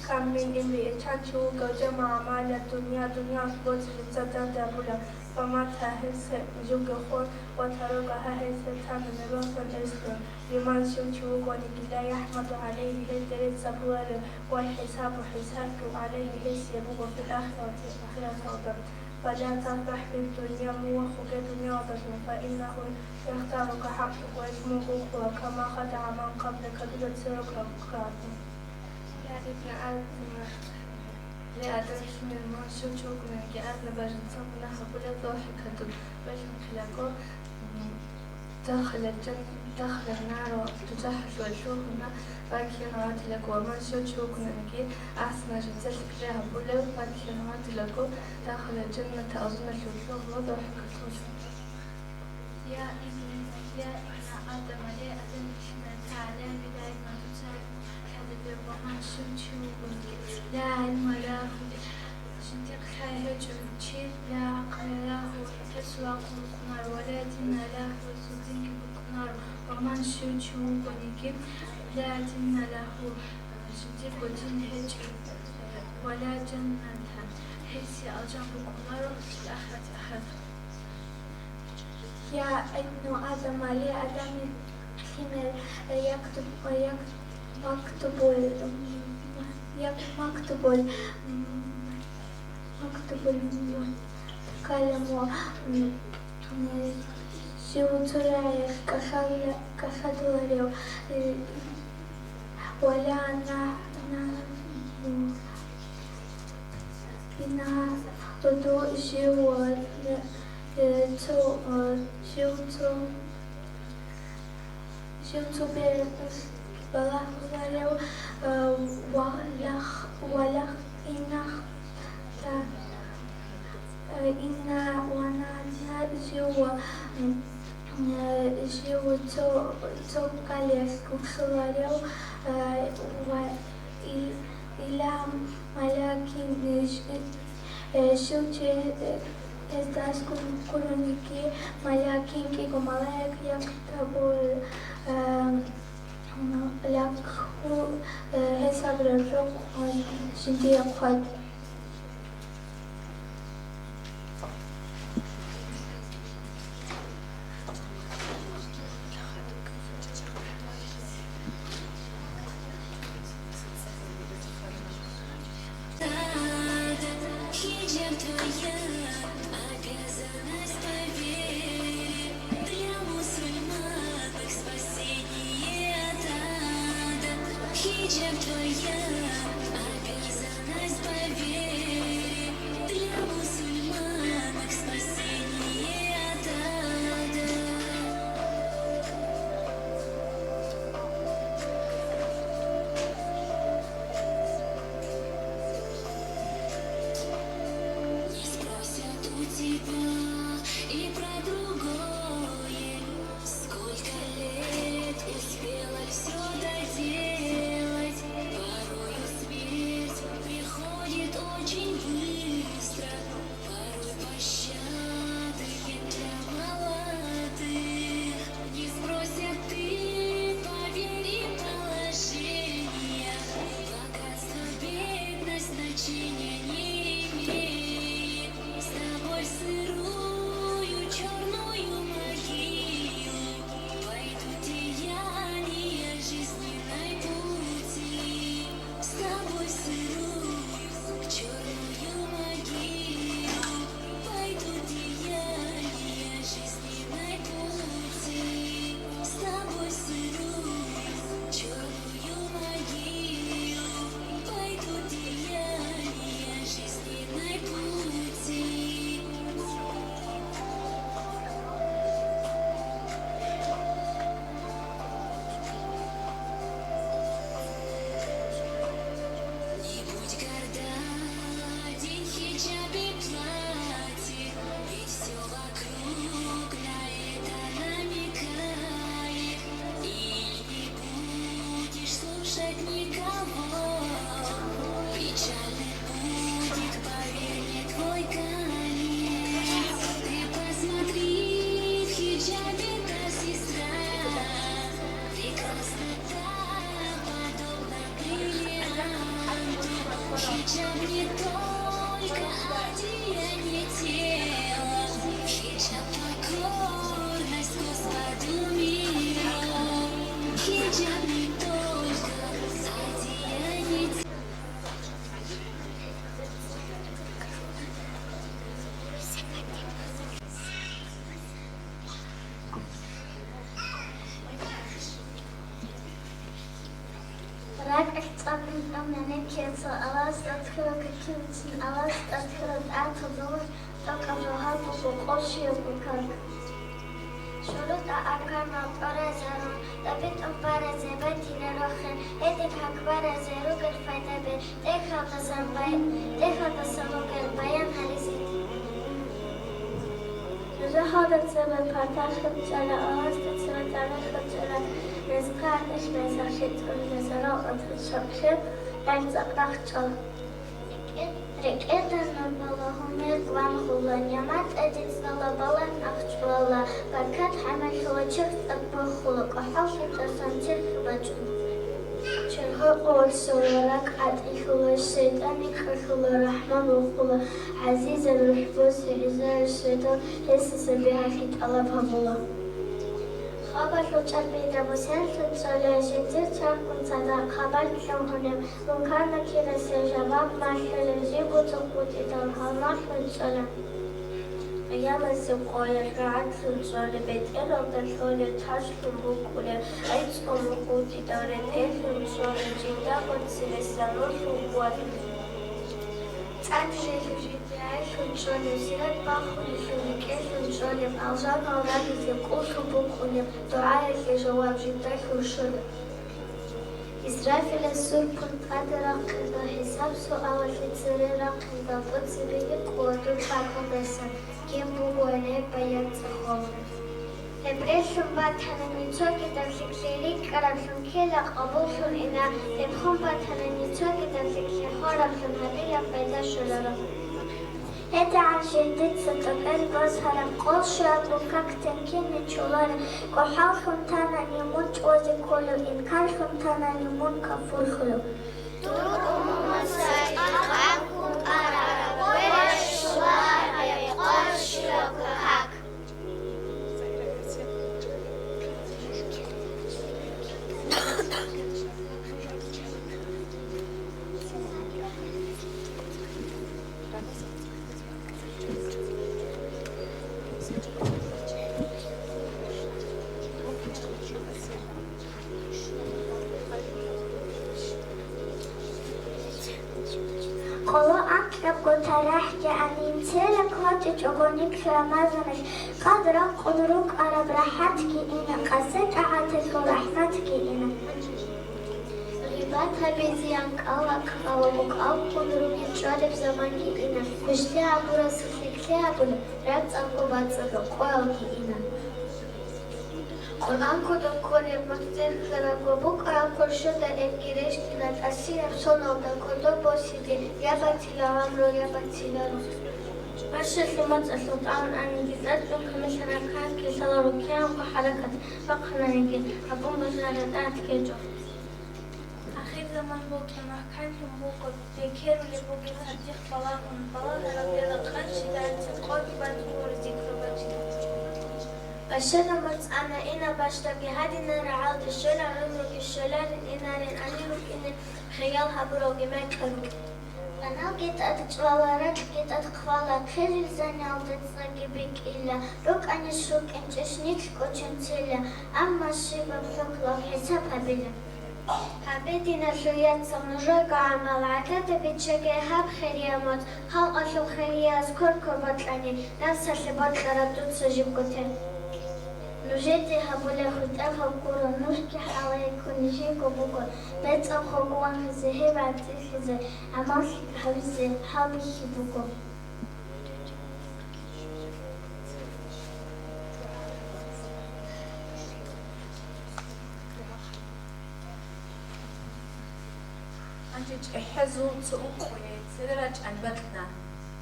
كم من امرئ تشو جمع مال الدنيا دنيا بوت لتدان دابولا فما تهس جوج خور وتركها هس تام نروح الاسلام لمن شو ونجلا يحمد عليه هدرت سبوار والحساب حساب عليه هس يبوغ في الآخرة أخرى فلا تفرح بالدنيا موخك دنيا وضجن فإنه يختارك حقك واسمك كما خدع من قبلك بذلك ركعته يا ابن آدم لا أدرك من ما شوشوك من جعل بجن صبنها بلا ضاحكة بجن خلاقه داخل الجنة داخل النار وتجحش وجوهنا فاكين عاتلك وما شوشوك من أحسن جنسلك لها بلا فاكين عاتلك داخل الجنة أظن الوجوه وضاحكة يا ابن آدم لا أدرك من تعالى بداية ما تساعد وما شوشوك لا علم له شنتك حاجة جمشير لا عقل له تسواق القمر ولا دين له وصدق بالقمر وما شوشوك لا دين له شنتك ودين هجر ولا جنة حيث أجاب القمر في الآخرة أحد يا ابن آدم لي آدم الحمار مكتب الكلام سيوتراي كخدوريو ولا بنا تدو شوتو بلاغلو ولخ إنا ونانا جيو تو كاليس كوكسولاريو إلى ملاكين شوتو estas kuroniki malakin ki gomalek yaktabul lakhu hesablarım şimdi yapar. Ხოლო აკრებ გოთარაჰკე ანიმცელე ქოჭი ჭოგონიკ შამაზანეშ ყადრა ყუნრუკ არაბრაჰატკი ინა ყასე ჭაჰათესო რაჰმატკი ინა ღიბათ აბეზიან ყალაკ ყალოკ ყუნრუკი ჭადებ ზამანკი ინა ხუშტე აბურას ხიქლე აბუნ რაც წამკობაცო ყოლკი ინა Qur'anko da kore makter khara ko bu qara korsho da ekgiresh kina tasir sono da kodo bosidi yabatila amro yabatila Ashas matsasut an anigizat lo kamishana kan ki salaru kiam ko harakat baqna nigi abun bazaradat ke jo آخر زمان بود که محکم هم بود دیگر روی بودی صدیق بلان را بیاد خرش دارد قابی بانجور ذکر بچید Başlaramaz ana ina başta ki hadi nara aldı şöyle rümrük şölerin inarin aniruk inin xeyal haburo yemek karuk. Anal git adı çuvalara git adı kvala kıril zani aldı gibi illa ruk ani şuk ençeşnik koçun çile amma şiba flokla hesap habile. Habedina şuyat samnujay kaamal akate bitşege hab xeriyamot hal aşıl xeriyaz korko batlani nasıl batlara tutsa jibkote. Nujete habule khutaf hakuro nushki halay kunji kobuko bet akhokuan zehe bati khize amal habize habishi buko Anjij ehazu tsuqwe sidraj anbatna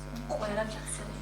tsuqwe rajasani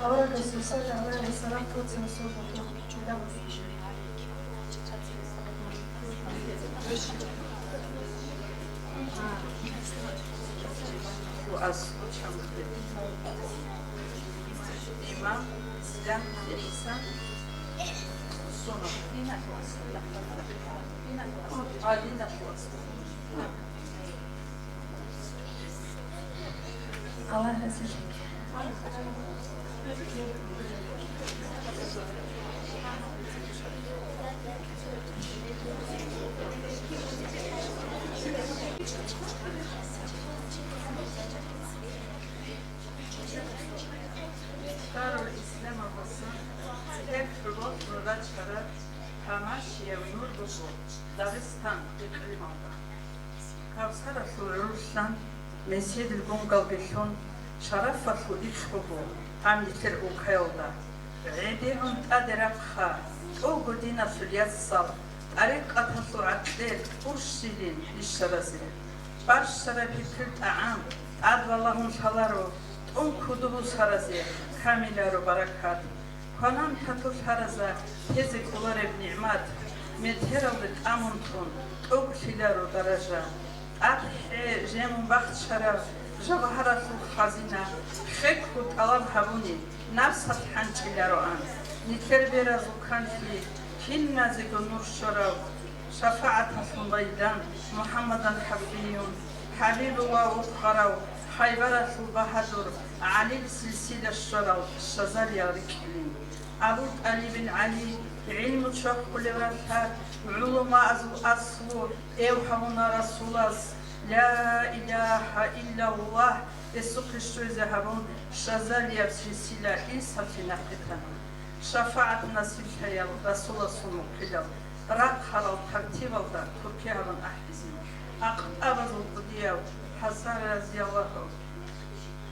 Ahora que se sale a ver, será próximo sábado. Allah razı olsun. Sarasur Ruslan, Mesjid Gungal Bishon, Sharafasu Ishkubu, Amiter Ukailda, Redirun Taderabha, Ogudina Sulyasal, Arik Atasu Atel, Urshilin, Isharazil, Barsharapikut Aam, Advalahum Salaro, Unkudu Sarazir, Kamilaro Barakat, Konan Tatu Saraza, Hizik Ulareb Nimat, Meteral Amuntun, Ogshilaro Daraja, Abhe Jem Bacht Sharaf, Javaharatul Khazina, Shekhut Alam Habuni, Nafsat Hanchilaroan, Nikerbera Zukanfi, Hinnazigo Nur Sharav, Shafa'at Maidan, Muhammadan Hafiyun, Habibullah Ukharaw, Haybaratul Bahadur, Ali Silsila Sharaw, Shazalia Rikli, Abu Ali bin Ali, علم شق لرفها علماء أصل إوحونا رسولاس لا إله إلا الله يسوق ذهبون شزال يبسيسيلا إنسا في نقتنا شفاعة نسيب حيال رسول الله قلال راق حلال ترتيب الله تركيا من أحزين أبز القديو حسار رضي الله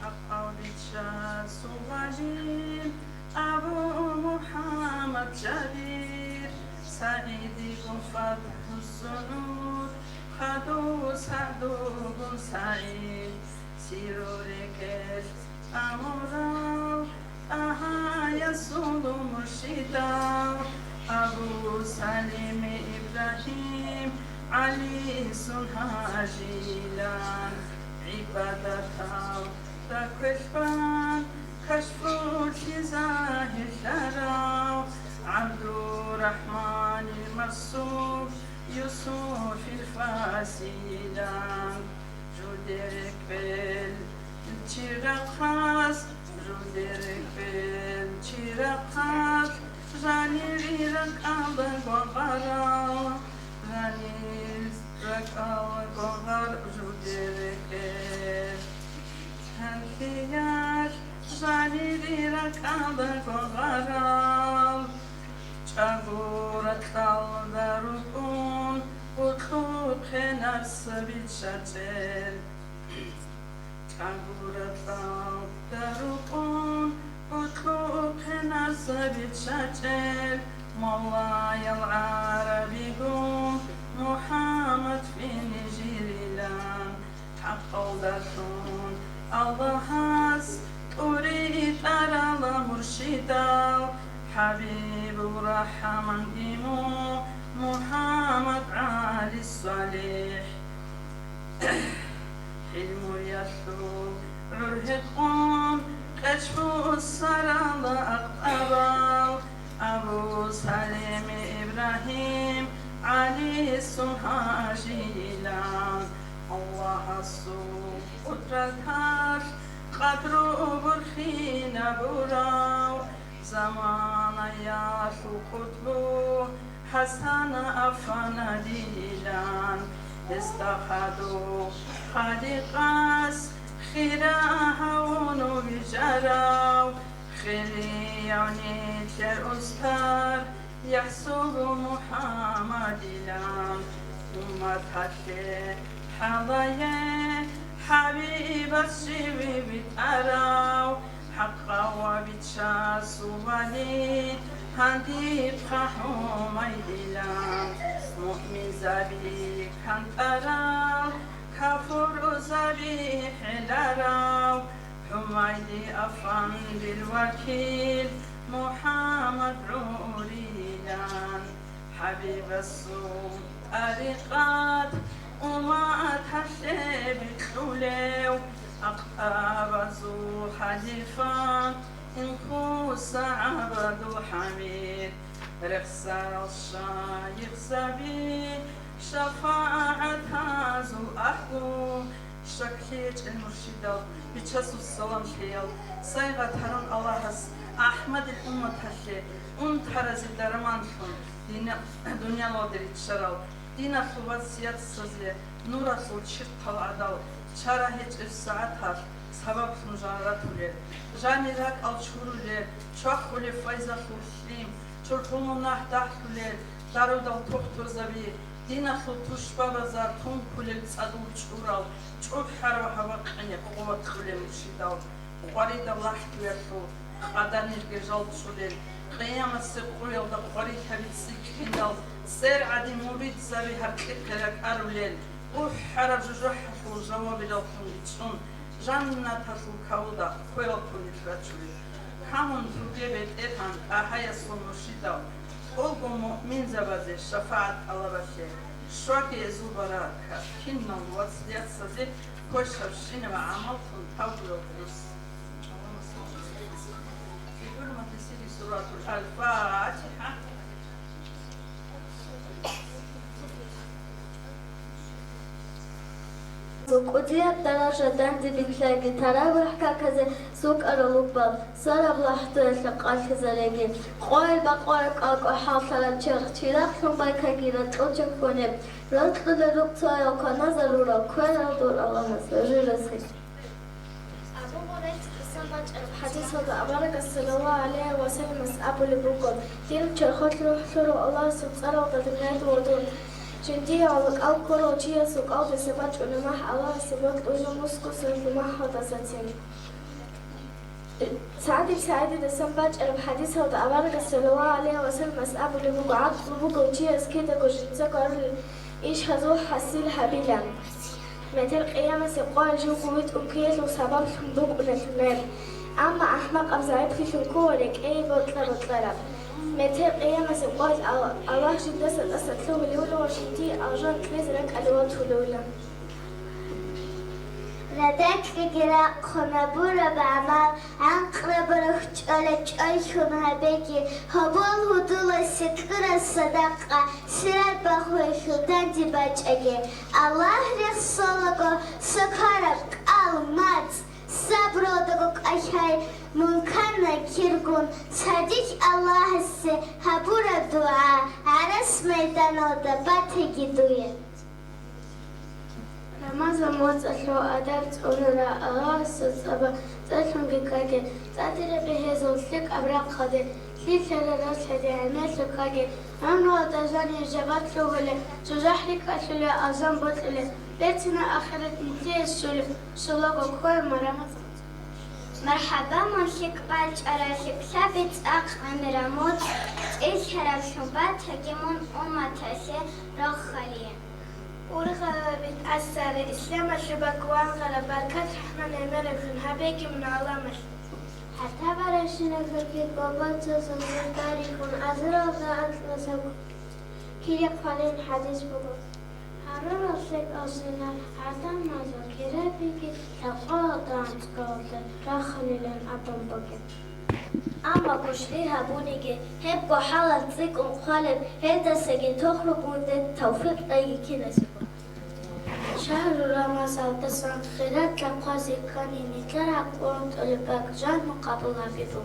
أقاوبتشا سوالين أبو محمد جبير سعيد بن فتح السنود خدو سعدو بن سعيد سيرور كيف أمراو أها يسود مرشدا أبو سليم إبراهيم علي سنها جيلان عبادته تكشفان كشف الشزاه الشراو عبد الرحمن المصوف يوسف الفاسيلان جودرك بل تشيرقاس جودرك بل تشيرقاس جاني رك أبا غراو جاني رك أبا غر جودرك بل هنفياش جاني رك أبا غراو شغورت الدرقون وطلوب نفس بالشجر شغورت الدرقون وطلوب نفس بالشجر مولاي العربي قوم محمد في نجيرلان حق الدرسون الله هاس أريد أرى مرشدا حبيب الرحمن إمو محمد علي الصالح حلم يسوع عرهد قوم كشف السرى أقطبا أبو سليم إبراهيم علي السنها جيلان الله السوء قدرتها قدر برخين براو زمان ياسو قطبو حسن أفن ديلان استخدو خالقاس خيراهون بجراو خليوني تر أستار يحسب محمد لان أمتك حضايا حبيب الشبي بتراو حقا وبتشا سوالي هندي بخحو ميدلان مؤمن زبي كان تراو كفر زبي حلاراو حميدي أفن بالوكيل محمد عوريلان حبيب السوء أرقات وما أتحشي بكلوليو أقطاب زو حليفان إنكوس عبد حميد رخصة الشايخ زبي شفاعة هازو أحلو شكيت المرشدة بتشاسو السلام حيال صيغة هرون الله أحمد الأمة تحشي انتحرز الدرمان شون دنيا لودري تشراو دينا خلوات سياد السزي نورا خلوت شرط العدال شارع هيج الساعتها سبب مجارات ولي جاني راك الشهور ولي شاخ ولي فايزة خلوشليم شرطون ناح داح ولي دارو دل تختر زبي დინახო თუშბაბაზარ თუნქულელ წადულ ჭურალ ჭურჰარო ჰავაყენე ყუათხლემში და ყვარი და ლაჰტვერტო ყადანირგე ჟალწულელ ყიამასე ყუელ და ყვარი ხევიცი ქინდალ სერ ადი მურით ზარი ჰარკეთერა კარულელ უჰარა ჟუჟუჰფუ ჟავაბილალ ხუნიჩუნ ჟანნათასუ ქაუდა ყველაფერი რაჭული ქამონ თუგებეთ ეთან აჰაიასონუში და Olgu mu'min zabaze şafaat alabashe şuaki zubaraka kinnan vasiyat sazi koşav şine ve amal kun tavlu kus في حرمة سيد سورة الفاتحة Сукудия тараша данди бинтлаги таравахка казе сук аралукбал сараблахту эсэкъалхи зареги қойл ба қойл калко хавсала чех чирак шумбайка гира тълчак фонеб ръцлъде рукцая окана зарура куэрал дур аламас жирасхи Abu Hurairah sambat hadis hoda abaraka sallallahu alaihi wasallam ashabu libukon din cherkhot ruhsuru Allah subhanahu wa ta'ala wadun Чиндия ал корочия сук ал бесебач унамах Allah sebab unamusku sunumah hoda satin سعدي دسمباج الحديث هذا أبارك صلى الله عليه وسلم أسأب لبقعات لبقوتي أسكيتا كوشنسا قرر إيش هذو حسيل حبيلا مثل قيامة سيقوى الجوكويت أمكيت وسبب صندوق نتمر أما أحمق أبزعيب في شنكورك أي بطلة مثل قيامة سيقوى الله جدس الأسد له الأولى وشنتي أرجان تلزرك أدوات الأولى ردك فكرة خنابورة بعمل عنقرب رخش على شونها بيكي هبول هدول ستكرة الصدقة سرد بخوي شلدان دي باجأجي الله رخصولك سكرك المات صبرودك أشهر ممكن كيركون صديق الله السي هبورة دعاء عرس ميدان ودبات جدوية Ramazan motsalo adart onura alasas aba tsatlungi kage tsadire behezo slik abrak khade slikala rasade amal kage amno adazani jabat logale tujahlik asle azam botle betna akhirat ntias shul shulago koy maramaz مرحبا مالك بالج أراسك ثابت أقام رموت إيش هرب شبات هجمون أمتاسي رخالية ورغبت أثر الإسلام الشبك وانغلا بركات رحمن الملك هبيك من علامة حتى برشنا في بابا تصور تاريخ أزرع ذات نسب كي قالين حديث بابا هرر أصلك أصلنا عدم مذاكرة بك تقاطع تقاطع رخلين أبن بك أما كشليها بونيجي هبقى حالة تزيك وقالب هيدا سجن تخرج من توفيق أي كنسي شهر رمضان تسعة خيرات لقاسي كاني نتلرع قرنت ألباك جان مقابلها بيبو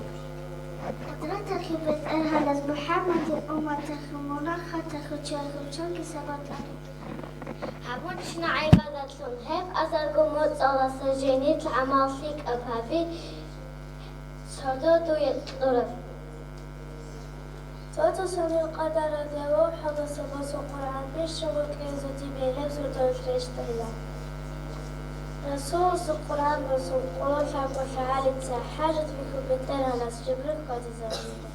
قدرتك بتأهل محمد أمتك مناختك وشارك سبت هبون شنا عبادتهم هب أزرقو موت على سجينيت العمال فيك أبهابي صدو يطلب توتو سوري القدر ديو حضر سباس القرآن بيشتغل كيزتي بيلبس وتوفريش تهلا رسول القرآن رسول قول شعب وشعالي حاجة بيكو بالدرع ناس جبريل قد زرين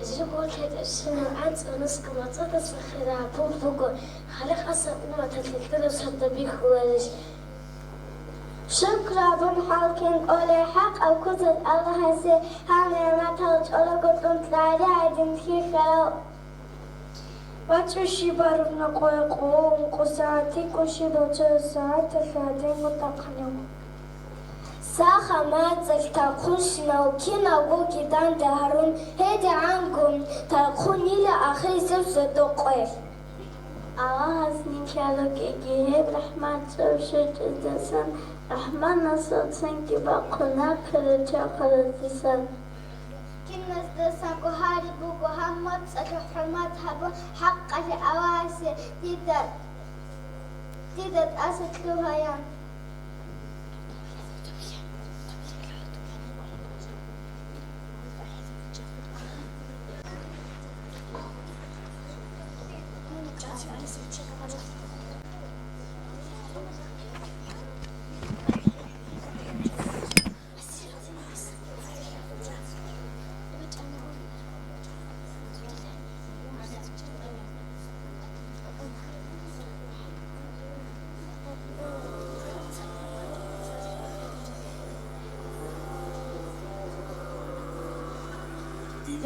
جبول كده الشنو عاد ونسك مطاطس بخيرها بوبوكو خليق أصلا أمة تتكتر وصد بيكو وليش شكرا بن حالكين أولي حق أو كتب الله هسي هامي ما تلج أولا قطن تلعي عدين كيف لو واترشي باربنا قوي قوم قساعتي كوشي دوچه ساعت فادين متقنم ساخا مات زلتا خوشنا وكينا وقوكي دان دهرون هيدي عنكم تلقون إلى آخر زبس دوقوي الله هسني كالوك إجيهب رحمة سوشي جزدسان رحمن نصر سنكي باقنا كرجا خلصيسان كنس دسان كهاري بوكو همت سكو حرمات هبو حق الأواسي تيدت أسد لهيان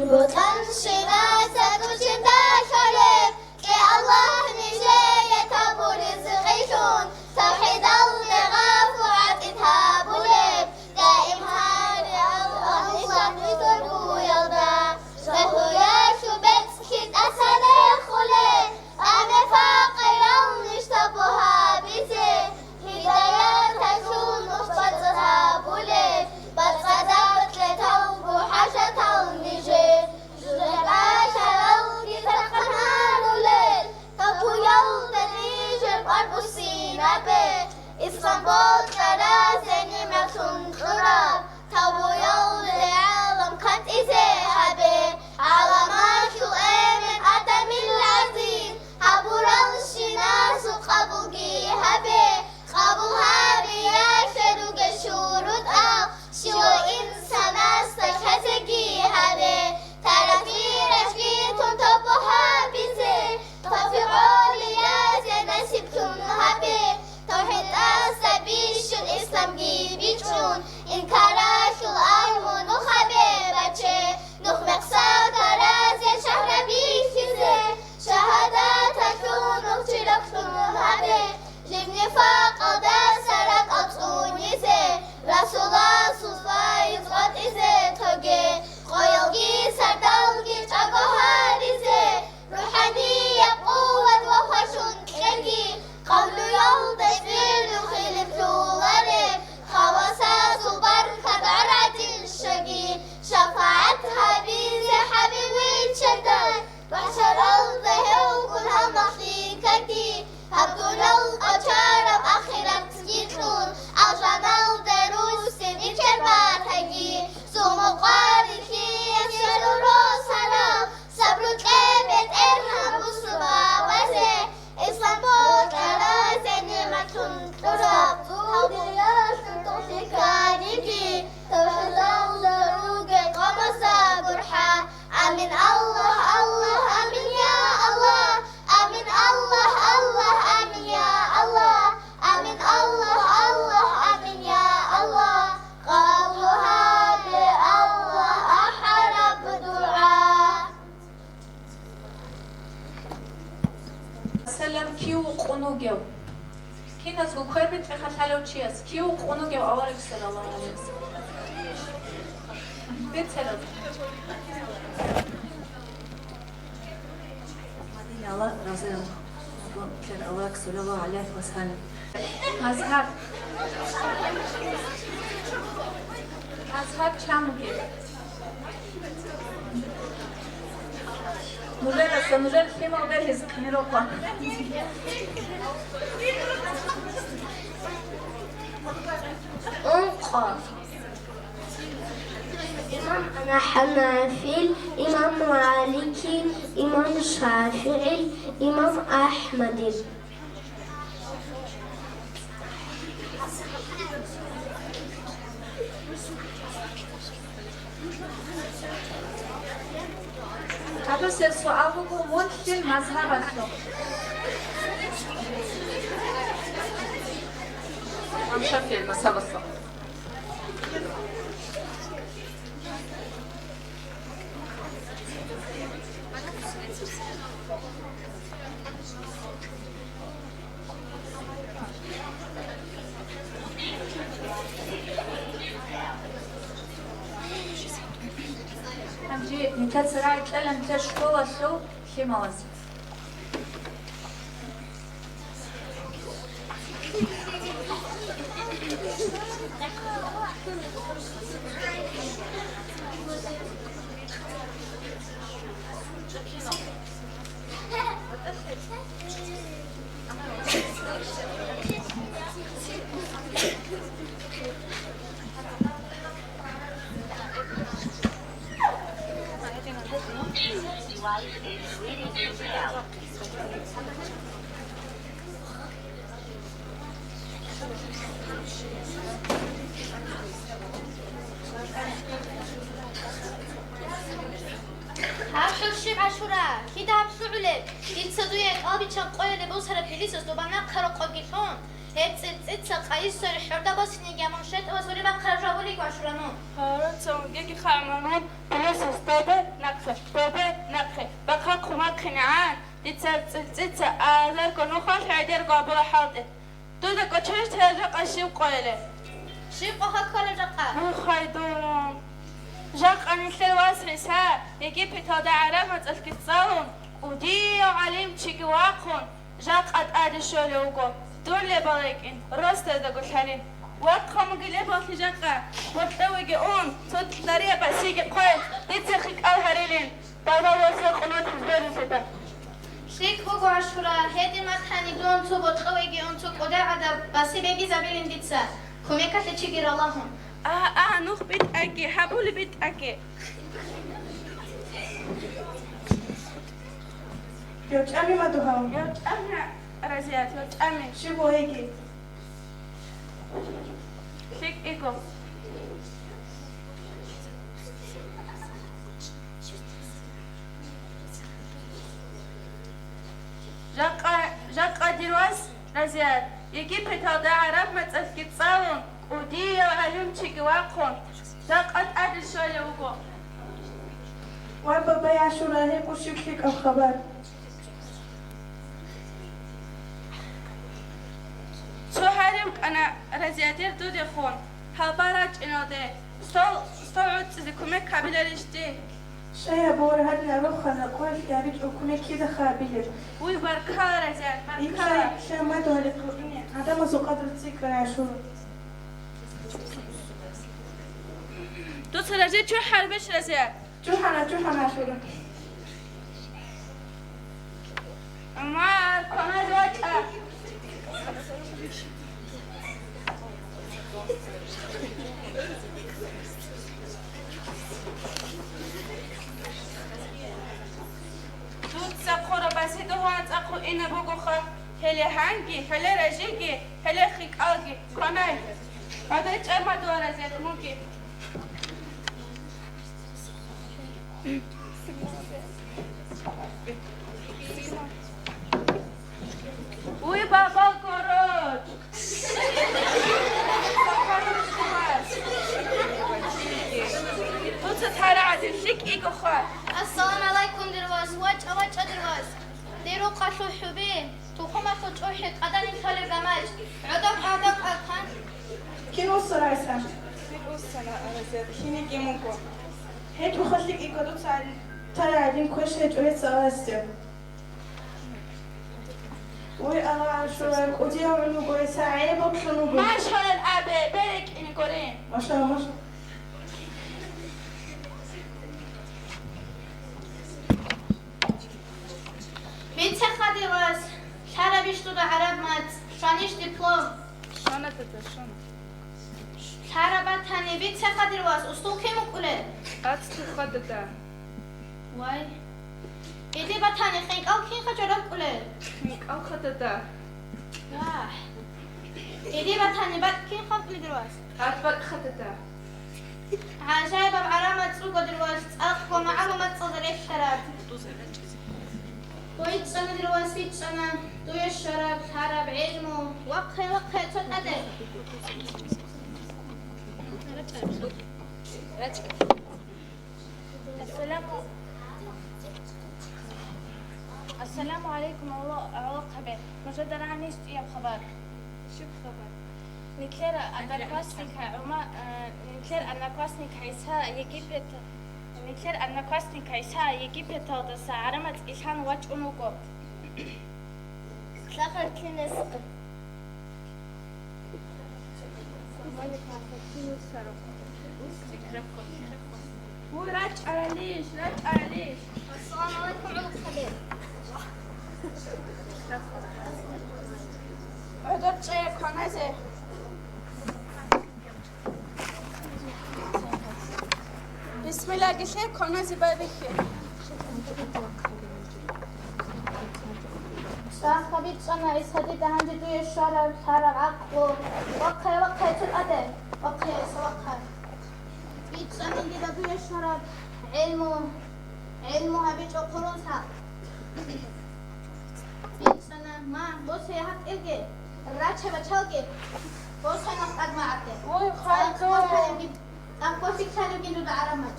وطن شناسة وشندا شرف كي الله نجاية تابو رزقيشون توحيد النغاف وعدتها بولب دائم هاري الله نشان نتربو يلدا غيهويا شو بتسكت أسد خلي أنا فاقرا نشتبها بيزي هدايا تكون مخبطها بولب بتغدبت لتوبو حاجة النجي جرباش لو تتقنها لولي تبو يلدا نيجي باربو سينابي إسلامبول كرازني مكتون تراب تبو يلدا عالم قد إزيهابي علامات الأمن أدم العزيز عبور الشناس وقبل جيهابي قبل هابي يشهدوا كشورود شو إنسان استكهزجي هذه تركي رشقيتون تبوها بزي تفعوا ليازي نسيبتون هبي توحيد أسابيش الإسلام جيبيتون إنكاراش الأرمون وخبي بچه نخمق ساكرازي شهر بيشيزي شهاداتكون وقتلكتون هبي جبني فاق سرق أطونيزي رسولا صوفا يزغط إزي توجي قيلجي سردالجي تاقو هاريزي روحانية قوة وخشون كرجي قولو يلدش بيرو خيلم تولاري خواساس وبركة عرعة الشقي شفاعتها بيزي حبيبي تشدان وحشر الظهر وكلها مخليكتي هبدون القشارة بأخيرا تجيتون عشان الدروس نكرباتكي سومو قاركي يفشلوا روسنا صبروا كبت إرهام بصبا وزي إسلام بوكرا سنمتون تراب هودي ياشن توشيكانيكي توحيد الدروج قمصا برحا آمين الله الله آمين يا الله آمين الله الله آمين يا الله آمين الله الله آمين يا الله قبلها بالله أحرب دعاء سلام كيو قنوجو كيناس وكربت في خلالو تشياس كيو قنوجو أورك صلى الله عليه وسلم بتسلم الله رضي كان الله صلى الله عليه وسلم مذهب چموگه نوزل فيما وبر هزقني روكا أنقى إمام أنا حنفي إمام مالكي إمام شافعي إمام أحمد بس السؤال هو منفي المذهب أصلا منفي المذهب أصلا نتا سرعة تلم تشكوى شو في مواسم هاشوشي عاشورا كده هبسولي يتصدوية آبي چان قوية لبوسر بليسوس دوبانا قرقاقيفون هتس قايس سوري حردا باسيني جامونشت وزوري با قرجابولي قاشورانون هارا تسونگه که خرمانون بليسوس داده نقفة بابا نقفة بقى كومك خنعان تتسلسل آذر كنو خاف عدير قابل حاضر دودا كتشش تهرق أشيم قيلة شيب هكذا جقا مو خايدون جاق أن الثلواس رساء يجيب هذا عرمت الكتصالون ودي عليم تشيكي واقون جاق أد الشولوغو دون لباليكين رست دقو حالين وقم قلبه جاقا وطوغي اون صد طريقة سيجي قوي يتسخيك الهريلين بابا وصل قنوت حزبين ستا شيك هوغو عشورا هيدي ما تاني دون تو بطوغي اون تو قدا عدا باسي بيجي زبيلين ديتسا كوميكا تشيكير اللهم نوخ بيت أكي حبول بيت أكي يوش أمي ما دوهاو يوش أمي رزيات يوش أمي شبو هيكي شيك إيكو جاقا ديرواس رزيات يجيب هذا عرب متسكت صالون ودي عليم تشيكي واقون جاقا أدل شوية وقو وابا يا عاشورا هيك وشيك الخبر شو هارمك أنا رزياتير دودي خون هالبارج إنو دي استوعد تزيكوميك قابلة رشتي شايا بور هدنا رخنا قول يا بيت وكوني كده خابلة وي بركة رزيات بركة يمشي شايا ما دوها لقلقيني هذا ما سو قدر تسيك يا عاشورا دوت رزيات شو حربش رزيات جوحنا عاشورا ما كنا دوتها دوت ساقورا بسي دوهان ساقو إنا بوغوخا هلي هانجي هلي رجيجي هلي خيك آلجي كناي هذا يتعمى دوها رزيات ممكن وي بابا قروج تتحرى عدل شك إيقو خواه السلام عليكم درواز وجه درواز ديرو قاشو حبين توخما تجوحي قدن انتالي بمج عدم أكان كين وصل عيسان كين وصل عرزيات كيني جيمونكو هيك بخليك إيقو دو تاري عدين كوش هيك وهيك سواستيو وي الله عاشورا ودي عملو قوي ساعي بطلنو قوي ما شاء الأبي بيرك إني قرين ما شاء الله بنت خدي راس شهر بيشتو دا عرب مات شانيش دبلوم شانة تتشان شهر باتاني بنت خدي راس أستو كي مقولة أتستو خدتا واي إيدي باتاني خينك أو كين خجرب قولة خينك أو خدتا واح إيدي باتاني بات كين خب لدرواس هاتبك خدتا عجايب بعرامة سوق درواس أخوة معلومة صدري الشراب ويت سنة درواس ويت سنة دوي الشراب حرب علمه وقهي تد أدب السلام عليكم الله خبر مجدد عنيست يا بخبر شو بخبر نكير أنكواسنك عما نكير أنكواسنك عيسى يجيب نكير أنكواسنك عيسى يجيب تود سعرمت إيشان وجه نوكو سافر كنسق ورجع ليش السلام عليكم علوك خبير عدد شيء كنزه بسم الله قشي كنزه بابكي شاخ خبيت أنا إسهدي دهنجي دوي الشراب حرب عقله وقهي تد أدب وقهي بيت أنا إنجي دوي الشراب علمها بيت قروسها بيت أنا ما بوسي حق إلقي الراجة بتشلقي بوسي نقعد معك وي خالدون أقوى فيك تالي وجندو دعرمت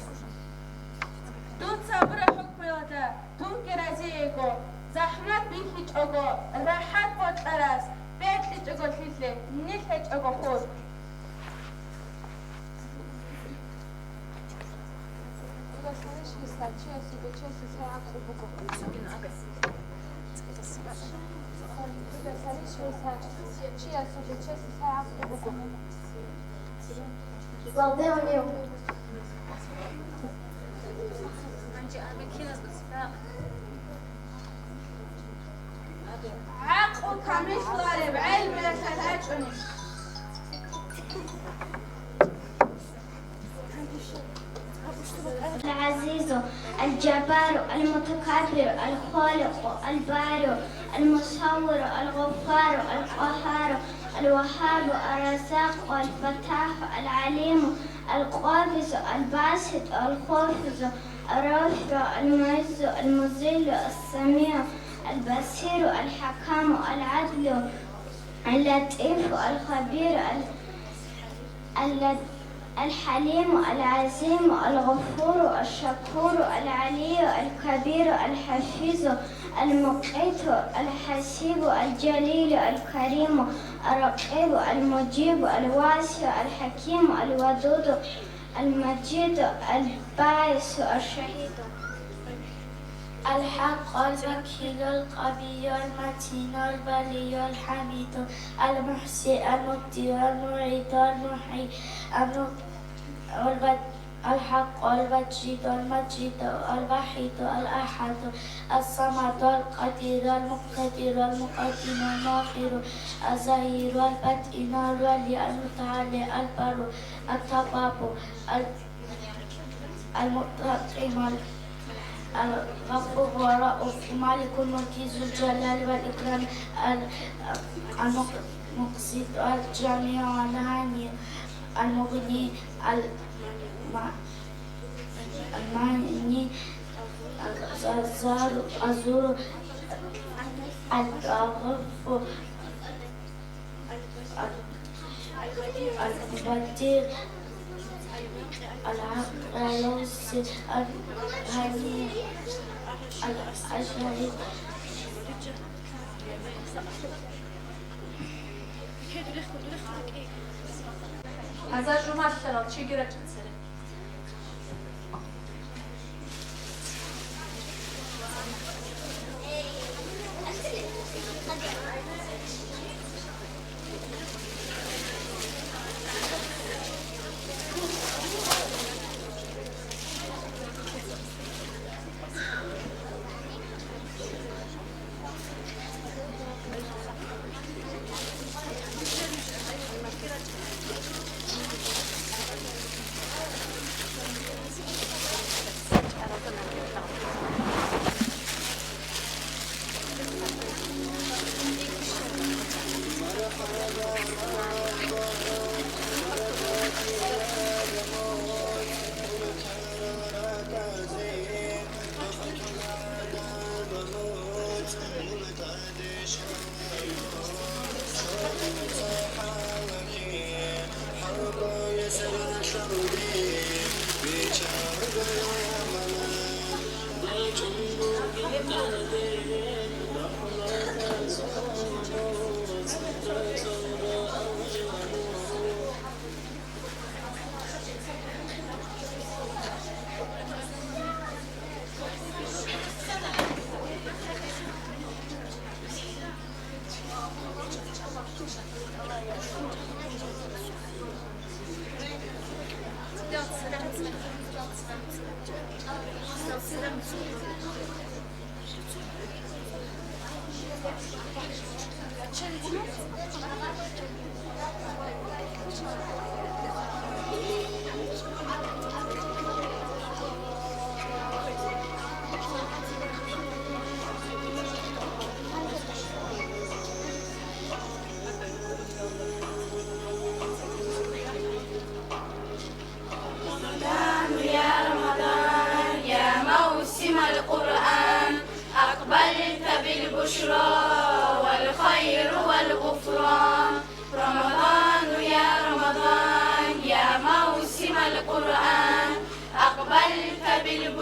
دوت صبر حكم يدا دون كرازيكو زحمت بيكي تشوغو راحت بود أراس بيت تشوغو تلتلي نيل تشوغو خود عقل كمش طالب علم يتهجني العزيز الجبار المتكبر الخالق البارئ المصور الغفار القهار الوهاب الرزاق الفتاح العليم القابض الباسط الخافض الرافع المعز المذل السميع البصير الحكام العدل اللطيف الخبير الحليم العظيم الغفور الشكور العلي الكبير الحفيظ المقيت الحسيب الجليل الكريم الرقيب المجيب الواسع الحكيم الودود المجيد الباعث الشهيد الحق الوكيل القوي المتين البلي الحميد المحسن المبدع المعيد المحيي الحق المجيد الوحيد الأحد الصمد القدير المقتدر المقدم المؤخر الظهير الباطن الولي المتعالي البر التواب المنتقم الغفور والرؤوف مالك الملك ذو الجلال والإكرام المقسط الجميع الهاني المغني المعني الزور الغفور البدير العقلوس الهني الشهيد هذا جمعة ثلاث شيء قرأت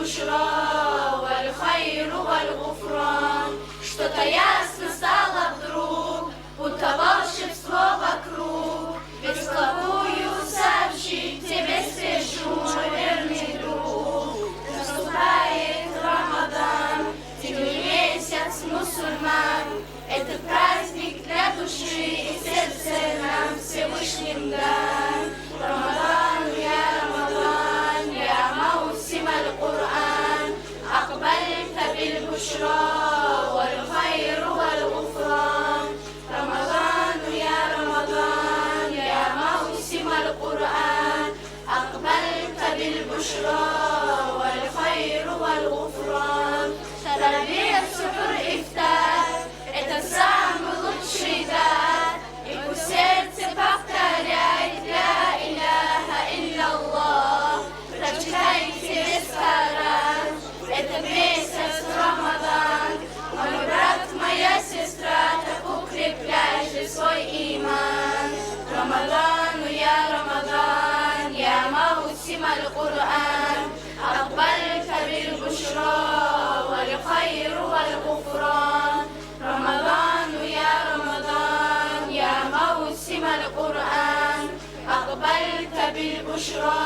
بالبشرى والخير والغفران. Что-то ясно стало вдруг, будто волшебство вокруг. Бескловую сообщить тебе спешу, мой верный друг. Наступает Рамадан, зимний месяц мусульман. Это праздник для души и сердца нам Всевышним дан. Рамадан, я Рамадан, я маусим аль-Кур'ан. أقبلت بالبشرى والخير والغفران. رمضان يا رمضان يا موسم القرآن. أقبلت بالبشرى والخير والغفران. ترابيح سحر إفطار, это самый лучший дар. И пусть сердце повторяет ля иляха илля-Аллах. Прочитайте без харам. Это месяц Рамадан, мой брат, моя сестра, так укрепляй же свой иман. Рамадан, я маусим аль-Кур'ан. أقبلت بالبشرى والخير والغفران. رمضان يا موسم القرآن. أقبلت بالبشرى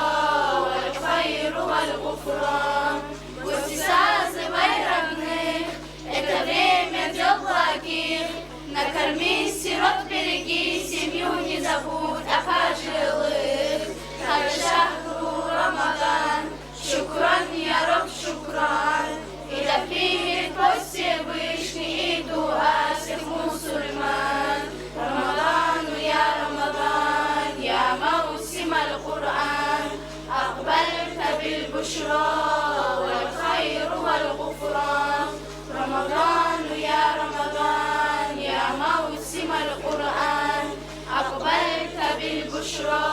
والخير والغفران. Пусть созывай родных, это время дел благих. Накорми сирот, береги семью, не забудь о пожилых. Хадшахру Рамадан, шукран, я раб, шукран. И да примет твой Всевышний и дуа всех мусульман. Рамадан, я маусим аль-Кур'ан. أقبلت بالبشرى والخير والغفران. رمضان يا موسم القرآن. أقبلت بالبشرى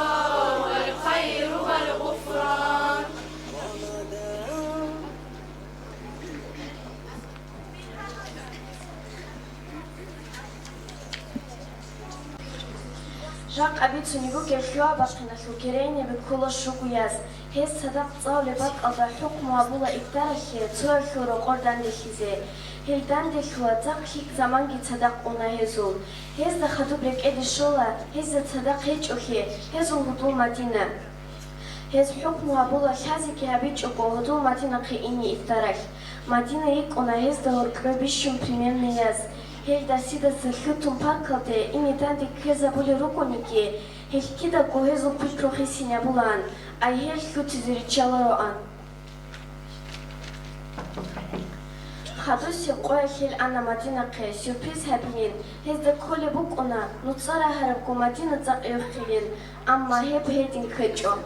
والخير والغفران. Жак абицунигу гелхиуа бақиналу керейне бекула шугуяз. Хез садақ цауlebak алда хукму абула иктарахе цуахиуро қордан дехизе. Хелдан дехуа цақ хик заманги цадақ уна хезул. Хез да хадубрек эди шола, хез да цадақ хеч охе, хезул худул Мадина. Хез хукму абула хязики абичуко худул Мадина қиини иктарах. Мадина ик уна хез да оркро бишум примерный яз. Хел да сида сахютум паркалде, ими данди кхеза були руконики, хел кида гохезу пультрохи синя булан, ай хел хути зиричала роан. Хадуси qoya хел ана Мадина қе, сюрприз хабинин, хез да коли бук уна, нуцара харабку Мадина цақ евхилин, амма хеб хедин кхечо.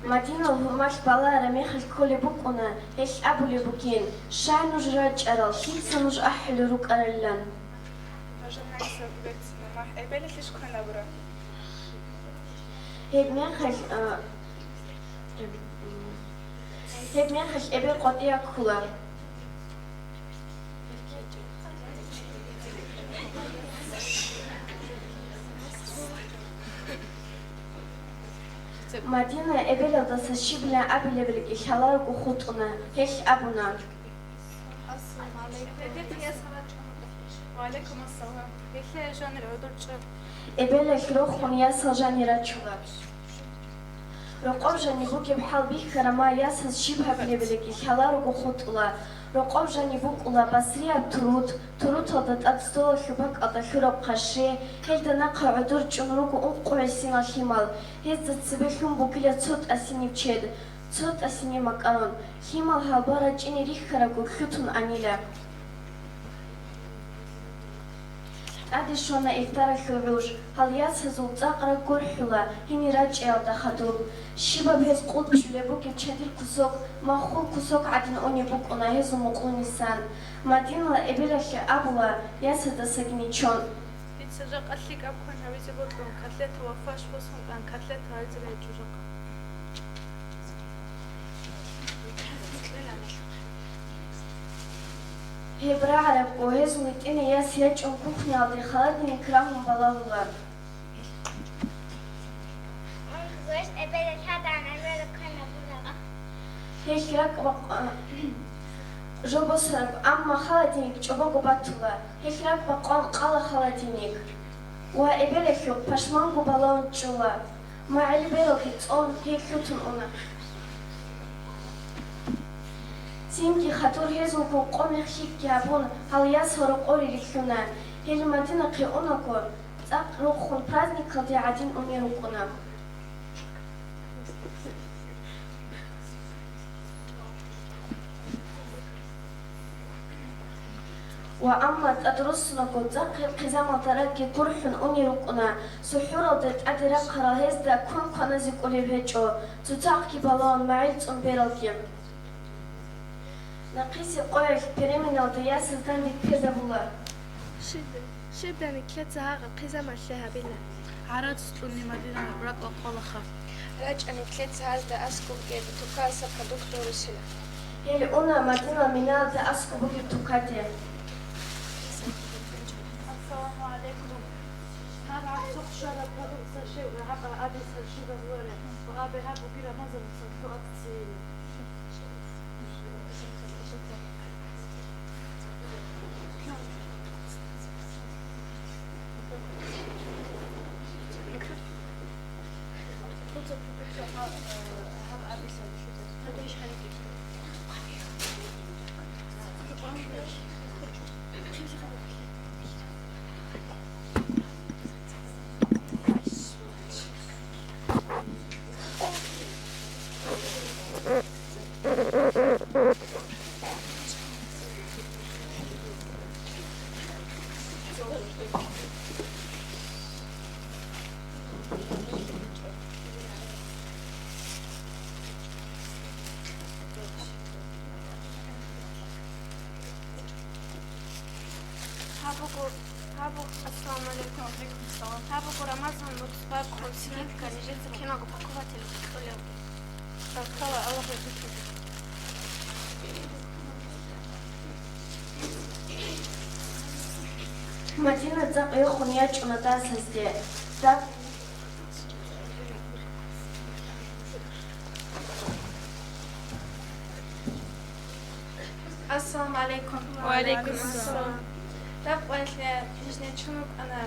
Мадина урмаш бала рамехал коли букуна, хеш абули букин, шайнуж раджарал, хитсануж ахли рук араллан. Хебмехал эбе qotия кула. Мадина эбелел да сашибля абилебелик ихалар гухутуна, хеш абуна. وعليكم السلام. هيك جاني العذر. إبلا كروخون ياسل جاني راتشولا. رقم جاني بوكي بحال بيك كرما ياسل شبه بلبلكي حلارو بخطولا. رقم جاني بوك أولا بسريع تروت هذا تأستول خباك أدا خراب قشة. هيدا نقع عذر جنروكو أنقو عسينا خيمال. هيدا تسبيخون بوكيلا تصوت أسيني بشيد. تصوت أسيني مكانون. خيمال هالبارا جيني ريخ خرابو خطون عنيلا. عادي شونا إفتار خروج هل ياسهزو تقرأ كرحلا هني راجع دخلوا شباب هز قلب جلبوك يشدل كسوق ما خو كسوق عدن أني بوك أنا هزو مقلني سان مدينة إبلة أبوه ياسهد سجني شون بتسجق أتلك أبكون هويزي بطلون كتلت وفاش فصهم عن كتلت هايزي بيجوجق هبرا عرب قوهز ويتين ياس يجعن كوخني عضي خالد نكراهم بلاولا هيك رك جو بصرب أما خالدينك جباقو باتولا هيك رك بقوم قال خالدينك وإبلك يوك باشمانقو بلاون جولا ما علي بيروك يتقون هيك يوتن أنا سيمكي خطور هزوكو قوم يخيك يابون هل ياسهرو قوري لكيونا هل مدينة قيوناكو تاق روخون праздник دي عدين أميروكونا وأما تدرسنا كتاق القزامة تركي طرح أميروكونا سحورة تتأدرق راهز دا كون قنازي قولي بيجو تتاقي بالون معيد أمبيروكي نقيسي قويك بريمينال ديا سلطان دي بيزا بولا شبدا نكيت هاغ قزامة لها بلا عرض سلوني مدينة برقة قولخا رجع نكيت هاز دا أسكو بجيب تكاسا كدكتور سلا هي أنا مدينة منال دا أسكو بجيب تكاتي السلام عليكم هذا عطوك شرب هذا سشي وهذا أبي سشي بزوله وأبي هذا بيرا نزل صدق أكسير السلام عليكم. وعليكم السلام. هابو رمضان متصباب خمسين كان جلسة كنا قبقوة الكلام. فالكلا الله يذكر. مدينة زق يخون يجوا نداس هزدي. السلام عليكم. وعليكم السلام. رب وإنتي نشنوك أنا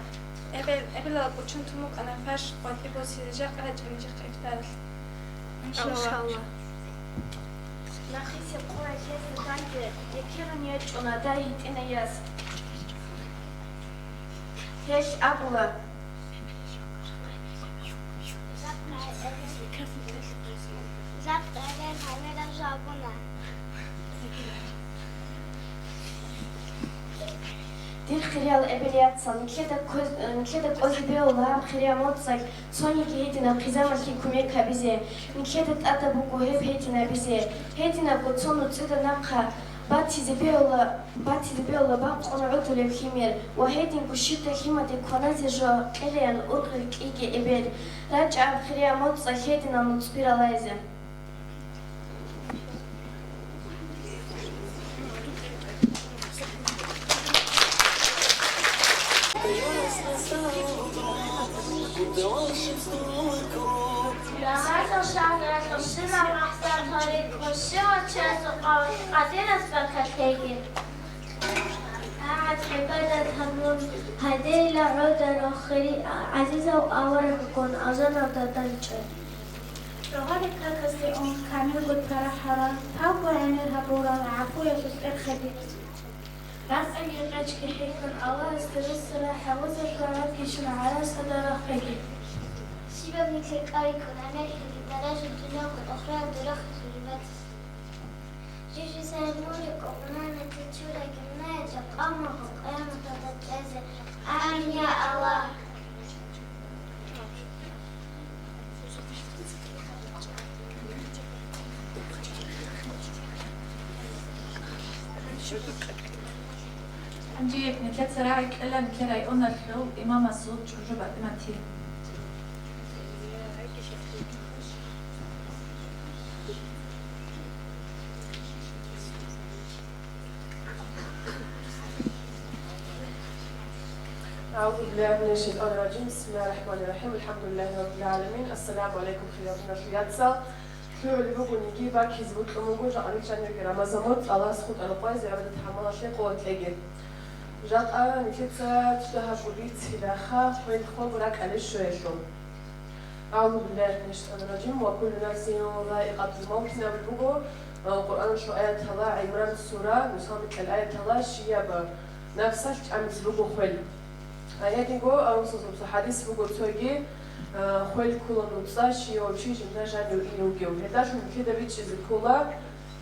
قبل بوشنتموك أنا فاش قلبي بوسي رجع قرأت ونجح إفتار إن شاء الله. نخي سبقوا كيف كانت يكيرن يجوا نداهيت إنا ياس. هيش أبوه. زبط عليه الحميدة جابونا. دير خريال إبليات صن نكيدا كوزي بيولا خريال موتسك سوني كي هيتنا قزامة كي كوميكا بيزي نكيدا تأتا بوكو هيب هيتنا بيزي هيتنا كوتسونو تسيدا نقا باتي زبيولا باقون عدو لبخيمير وهيتن كوشيتا خيمة كونازي جو إليان أرغل كيكي إبل راجع خريال موتسك هيتنا نتصبير لايزي لهذا الشهر يخصنا محسن طريق والسوى تشاسو قدير أسبكتين قاعد حبادة همون هدي لعودة نخري عزيزة وأورك كون أظن تدنجل لغارك كاكسي كامل قد فرحرا هاو عيني الهبورا عفو يسوس الخديد رفع يغاجك حيكون الله استرسل حوزك ورابك شنع على صدر خيكي سيبا بنكسك أريكون أنا إلي درجة الدنيا والأخرى درخ خليبات جيجي سيدنورك وقنانا تتشورا جمناية تقامه قيامة تتجازى آمين يا الله عندي مثل سراعي كلا مثل رأيونا الخلو إمام الصوت جوجو بعد ما تير أعوذ بالله من الشيطان الرجيم بسم الله الرحمن الرحيم الحمد لله رب العالمين السلام عليكم خيرنا شوياتسا كل بقول نجيبا كيزبط أمور جاني شاني رمضان الله سخط على قاز عبد تحمل شيء قوة تيجي جات نكتة تجاه بوليت هلاخا وين خو براك على شويشون أعوذ بالله من الشيطان الرجيم وكل نفس ذائقة الموت نبلغه القرآن شو آية الله عمران السورة نسمع الآية الله شيابا نفسش عم زلوجو خل هيك جو أو صوص حديث بقول توجي خل كل نوتساش يوشي جمنا جانو إنوجيو هداش من كده بيتش زكولا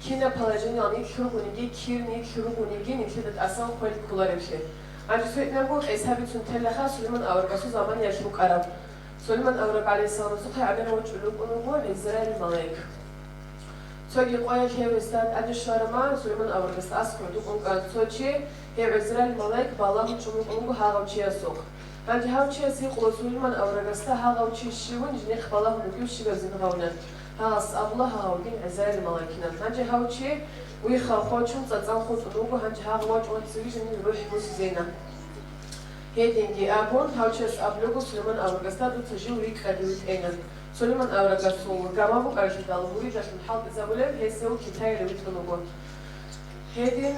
كنا بلاجين يعني كيرونيجي كيرني كيرونيجي نكتة أصلا خل كولا ربشة عند سويت نقول إسحاب تنتلخا سليمان أورقاسو زمان يشوك عرب سليمان أورق عليه السلام صحي عمله وجلوب ونقول إزرائيل الملاك توجي قاية كيف استاد عند الشارما سليمان أورقاس أسكت وقول كان توجي هي إزرائيل الملاك بالله شموك ونقول هاوتشي السوق عند هاوتشي السوق سليمان أورقاس هاوتشي الشيون جنيخ بالله نقول شيء بزين غونا هاس الله هاودين إزرائيل الملاكنا عند هاوتشي ويخافوتشون تزعم خود ونقول عند هاوتش وتسوي جنين روح مسزينا هيدينجي أبون هاوتشيس أبلغو سليمان أورقاس دو تجيو ويك أدويت أينا سليمان أورقاس وقامابو قرشي دالبوري جاشن حال بزاولب هيسيو كتاي رويت ونقول هيدين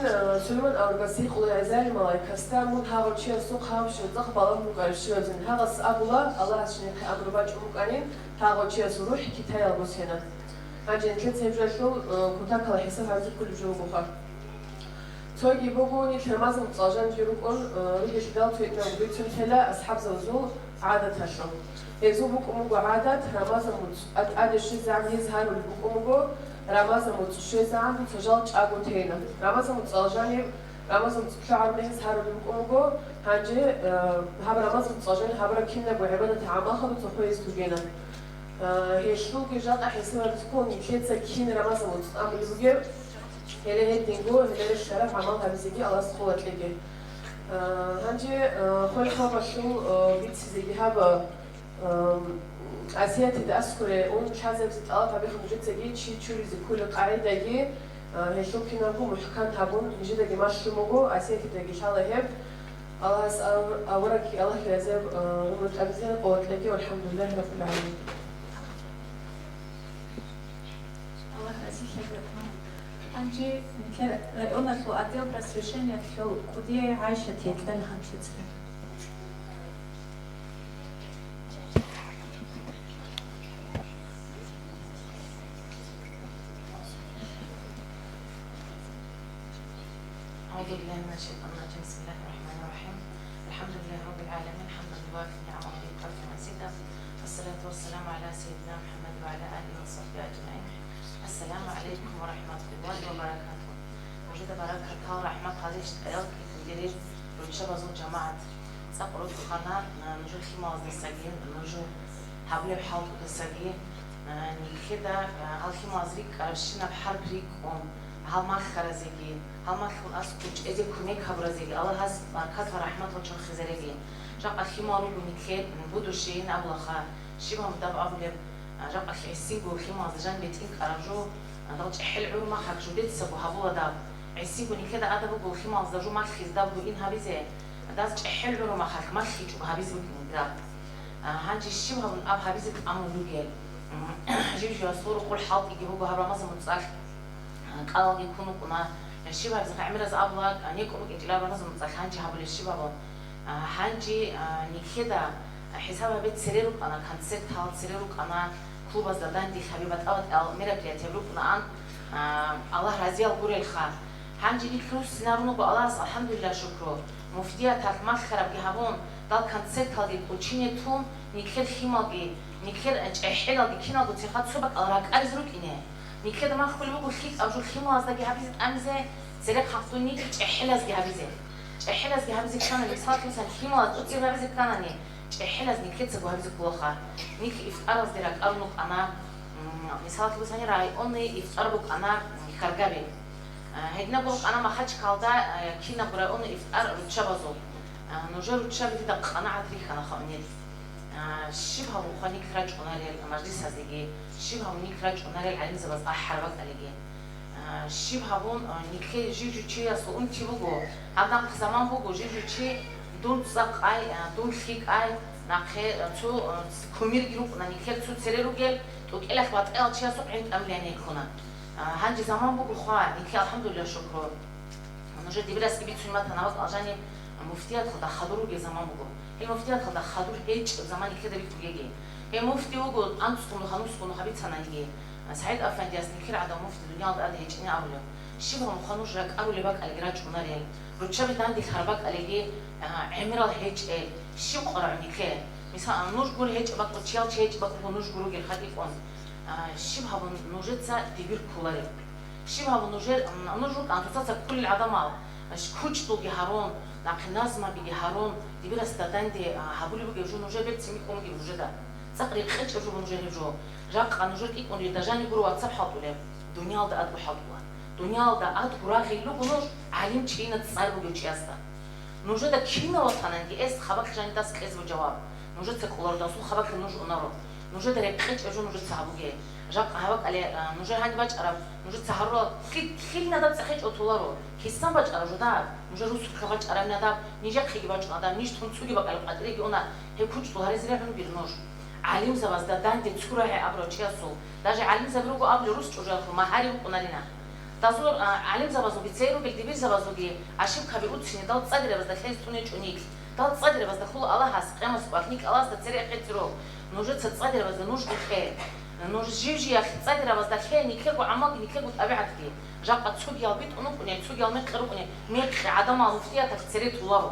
سليمان أورقاس يقول إزرائيل الملاكستا مون هاوتشي السوق هاوتشي الزق بالله قرشي وزن هذا أبولا الله عشان أمر باج أمكانين هاوتشي الروح كتاي البوس هنا عشان كده سيبجاشو كتاك على حساب هذا كل جو بخار توجي بقولي كرمازم تصاجن جيروكون رجع شدال تويتنا وبيتون تلا أصحاب زوجو عادة هشام يزوبك أمو عادة رمازم أد الشيء زعم يزهر والبوك أمو رمازم الشيء زعم تجال تأجو تينا رمازم تصاجن رمازم تشعر به يزهر والبوك أمو هنجي هبر رمازم تصاجن هبر كنا بعبادة عماها بتخويز تجينا هي شو كجات أحسها بتكون كيتsa كين رمازم تأمل بوجي هلا هيدينجو هلا الشرف عملها بزيجي على سخوة تلاقي هنجي خل خابا شو بيت زيجي هبا أسيا تتأسكر أون شازم زتقال فبيخم جد زيجي تشوري زي كل قاعدة جي هشوف كنا بو محكان هبون نجد جي ماشو مغو أسيا تتلاقي شاله هب الله أسأل أورك الله يعزب نمرت أبزين قوة تلاقي والحمد لله رب العالمين الله يعزك Анжи у нас был отдел просвещения, куда Айша Тетлен Ханчица. أعوذ بالله من الشيطان الرجيم بسم الله الرحمن الرحيم الحمد لله رب العالمين حمدا يوافي نعمه ويكافئ مزيدا والصلاة والسلام على سيدنا محمد وعلى آله وصحبه أجمعين السلام عليكم ورحمة الله وبركاته وجد بركة ورحمة هذه أيضا كتير رجال زوج جماعة سأقول خنا نجوا خيمة السجين نجوا حبل بحاول السجين نكذا هالخيمة زريك أرشنا بحرب ريكون هل ما خرزيجي هل ما خل أسكوج إذا كونك خبرزيجي الله هز بركة ورحمة وجه خزريجي جاء الخيمة رو بنكيد نبودو شيء أبلغها شيء هم دب أبلغ جاء الحسيجو خيمة زجان بيتين كارجو نرجع حل عور ما خرج جديد سبو هبوا داب عسيجو نكذا أدب جو خيمة زجو ما خيز داب إن هبيزه داز حل عور ما خرج ما خيج وهبيز بكون هنجي شيء هم أب هبيز أمر لوجيل جيب جو صور كل حاط يجيبوا هبرا مزم متصاق قالوا يكونوا كنا الشباب إذا عمل از أبلغ أن يكونوا إنجلاب مزم متصاق هنجي هبل الشباب هنجي نكذا حسابها بيت سريرك أنا كان ست حال سريرك أنا كلوب زدان دي حبيبة أول مرة بيعتبروك أن الله رضي الله الخير هنجي نكروس سنارونو بالله الحمد لله شكره مفتيا تكمل خراب جهبون دال كان ست حال دي كوتشيني توم نكير خيماجي نكير أحيل دي كنا قلت خد صبك أراك أرزروك إنه نكير ما خلي بقول خيك أو جو خيمة أصلا جهبيز أمزة سرق حطوني أحيل أز جهبيزه أحيل أز جهبيزه كان المثال مثلا خيمة أتصير جهبيزه كانني أحيل أز نكير تجو جهبيزه كلها نيك إفتار أز درك أرنوك أنا مثال مثلا رأي أني إفتار بق أنا خرجابي هيدنا بقول أنا ما خدش كالدا كنا برا أني إفتار رتشابزو نجار رتشاب يدق أنا عتريخ أنا خامنيت شبه مخانيك راج أناريل مجلس هذيجي شبه منيك راج أناريل علم زبز أحربك عليجي شبه بون نكى جيجو شيء أصلا أنتي بقول هذا زمان بقول جيجو شيء დუნ წაყაი დუნ ხიკაი ნახე თუ ქუმირგი რუკნა ნიქერ თუ ცერერუგელ თუ კელახ ბატყელ ჩიასო ყენტამლიანი ხონა ჰანჯი ზამან ბუგუ ხვა ნიქე ალჰამდულილა შუქრო ნოჟე დიბრასკი ბიცუმა თანავ ყაჟანი მუფტიათ ხდა ხადურუგე ზამან ბუგუ ე მუფტიათ ხდა ხადურ ეჭ ზამანი ქედები თუგეგი ე მუფტი უგუ ანცუნ ხანუსუნ ხაბიცანაიგი საიდ აფენდიას ნიქერ ადა მუფტი დუნიალ და ეჭნი ავლო შიბო ხანუშ რა კარულება კალი რაჭუნარიელ როჩები დანდი ხარბა კალიგი ემერალ ჰეჭ შიყრა ნიქე მისა ნუშ გულ ჰეჭ ბაკო ჩიალ ჩეჭ ბაკო ნუშ გულუ გერ ხატი ყონ შიბავ ნუჟეცა დიბირ ქულარი შიბავ ნუჟერ ნუჟუ კანტოცა ქული ადამა შქუჭტუგი ჰარონ ნახნაზმა ბიგი ჰარონ დიბირას და დანდი ჰაბულიბუ გეჟუ ნუჟები ციმი ყომგი ნუჟედა წაყრი ხეჭ ჟუ ნუჟერიჟო ჟაყა ნუჟერ კი ყონი და ჟანი გურუ ვაცაფ ჰატულე დუნიალ და ად ჰატულა დუნიალ და ად გურაღი ლუგუნუშ ალიმ ჩინა წარბუგი ჩიასტა ნუჟედა ქინავა თანანგი ეს ხაბაკ ჟანი დას ყეზბუ ჯავაბ ნუჟეცა ყოლარ დასუ ხაბაკ ნუჟ უნარო ნუჟედა რეყეჭ ჟუ ნუჟეცა ჰაბუგი ჟაყა ჰაბაკალე ნუჟე ჰანი ბაჭარა ნუჟეცა ჰარო ხილნა და წეხეჭ ოთულარო ქისთან ბაჭარა ჟოდა ნუჟე რუსუ ხაბაჭარა ნადა ნიჟა ხიგი ბაჭარა და ნიშ თუნცუგი ბაკალე ყატრიგი ონა ჰეკუჭ თუ ჰარეზირა ბირნოშ ალიმ ზავას და დანდი ცურაჰე აბრო ჩიასუ დაჟე ალიმ ზაბრუგო აბლო რუს ჭუჟახო მაჰარი უყუნარინა დაზურ ალიმ ზავაზუგი ცერუ ბილდიბი ზავაზუგი აშიმ ხაბი უცინე და წადირებას და ხეს თუნე ჭუნიკ და წადირებას და ხულ ალაჰას ყემოს ყაჰნიკ ალას და ცერე ხეცრო ნუჟეცა წადირებას და ნუშ ხე ნუჟ ჟიჟი ახ წადირებას და ხე ნიქეგო ამაგი ნიქეგო ტაბიათი ჟაყა ცუგი ალბით უნუ ყუნე ცუგი ალმე ყრუყუნე მე ხე ადამა მუფტიათ ცერე თულარო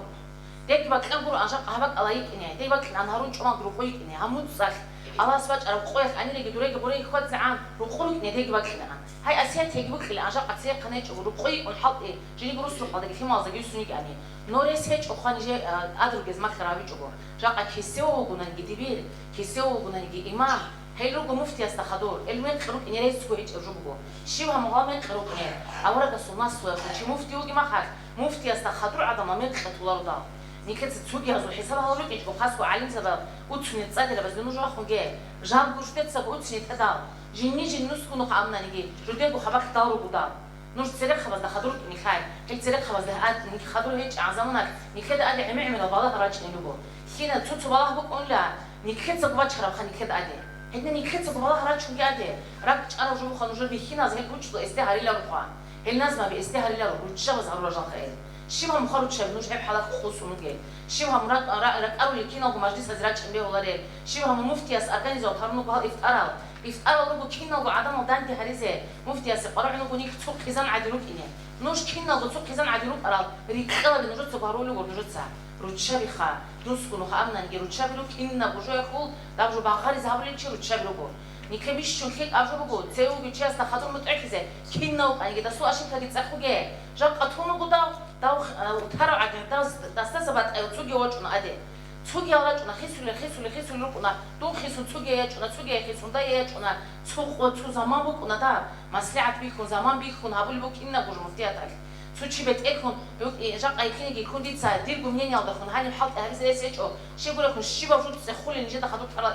დეგიბა ყანგურ ანჟა ყაბა ყალაიკინე დეგიბა ყანარუნ ჭომა გრუყოიკინე ამუცახ ალას ვაჭარა ყოე ყანილეგი დურეგი ბორეგი ხვაცან რუყურიკინე დეგიბა ყნა ჰაი ასია თეგიბუ ყლა ანჟა ყაცე ყნე ჭო რუყოი ყონ ჰალტი ჟინი გრუს რუყადეგი ხიმალზე გისუნიკანი ნორესე ჭოხანიჟე ადრუგეზ მახრავი ჭოგო ჟაყა ქისეო უგუნანგი დიბირ ქისეო უგუნანგი იმამ ჰეილო გომუფტიას და ხადორ ელმენ ყრუკინე რეს ცუი ჭოჟუგო შივა მოღამე ყრუკინე ავრაგა სუმასუა ჩი მუფტიუგი მახარ მუფტიას და ხადორ ადამა მე ყეთულარდა ნიქეცი ცუგი აზო ჰესაბალო ყიჭო ხასკო ალიმსაბა უცნე წადერებას ნუჟო ხონგე ჟამ გუშტეცა უცნე ტადა ჟინი ჟინუს ხუნო ხამნანიგი ჟუდეგო ხაბახ დაურუგუდა ნუშ ცერე ხაბას და ხადურ ყინი ხაი ჰე ცერე ხაბას და ად ნიქ ხადურ ჰე ჭაზამუნა ნიქედა ად ემემელა ბალა ხარაჭნილუგო ხინა ცუცუ ბალა ბო ყონლა ნიქეცა გვაჩხარა ხანი ქედა ადე ჰედნე ნიქეცა ბალა ხარაჭუნგი ადე რაკ ჭარა ჟუ ხანუ ჟები ხინას ჰე კუჭტო ესტე ჰარილა ხვა ელნაზმაბი ესტე ჰარილა რუჭშა ბაზარო ჟახე შიმამ ხარუჩებ ნუშ ჰე ფალა ხუსუნუგე შიმამ რა კარული კინოგო მაჯლისა ზრაჭმბე ოლარე შიმამ მუფტიას ორგანიზო ხარნუ ბალ იფტარალ იფტარალუგო კინოგო ადამო დანდი ჰარიზე მუფტიას ყარანუგო ნიქ ცუ ხიზან ადილუ კინე ნუშ კინოგო ცუ ხიზან ადილუ ყარალ რიკყალა ნუშ ცუ ბაროლუ გორჯოცა რუჩაბი ხა დუსკუნო ხამნანგი რუჩაბი ლუ კინნა ბუჟო ეხულ დაბჟო ბახარი ზაბრიჩი რუჩაბი ლუგო ნიქების შუხი აბჟობუგო ცეუგი ჩიას და ხადურ მოტექიზე კინნა უყანიგე და სუ აშიფთაგი წახუგე ჟაყა თუნუგო და უთარა აგე და სტასაბატ ცუგი ოჭუნა ადე ცუგი ალაჭუნა ხისული რუკუნა დუ ხისუ ცუგი ეჭუნა ცუგი ეხისუნ და ეჭუნა ცუ ზამან ბუკუნა და მასლihат ბიხუნ ზამან ბიხუნ აბული ბუკინა გუჟ მuftiyatak ცუჩი ბეტეხუნ ჟაყა იქინიგი ქუნდიცა დირგუ მენიალ და ხუნ ჰანი ჰალტ არის ეს ეჭო შეგურე ხუნ შიბა ჟუ წეხული ნიჟე და ხადუ თარა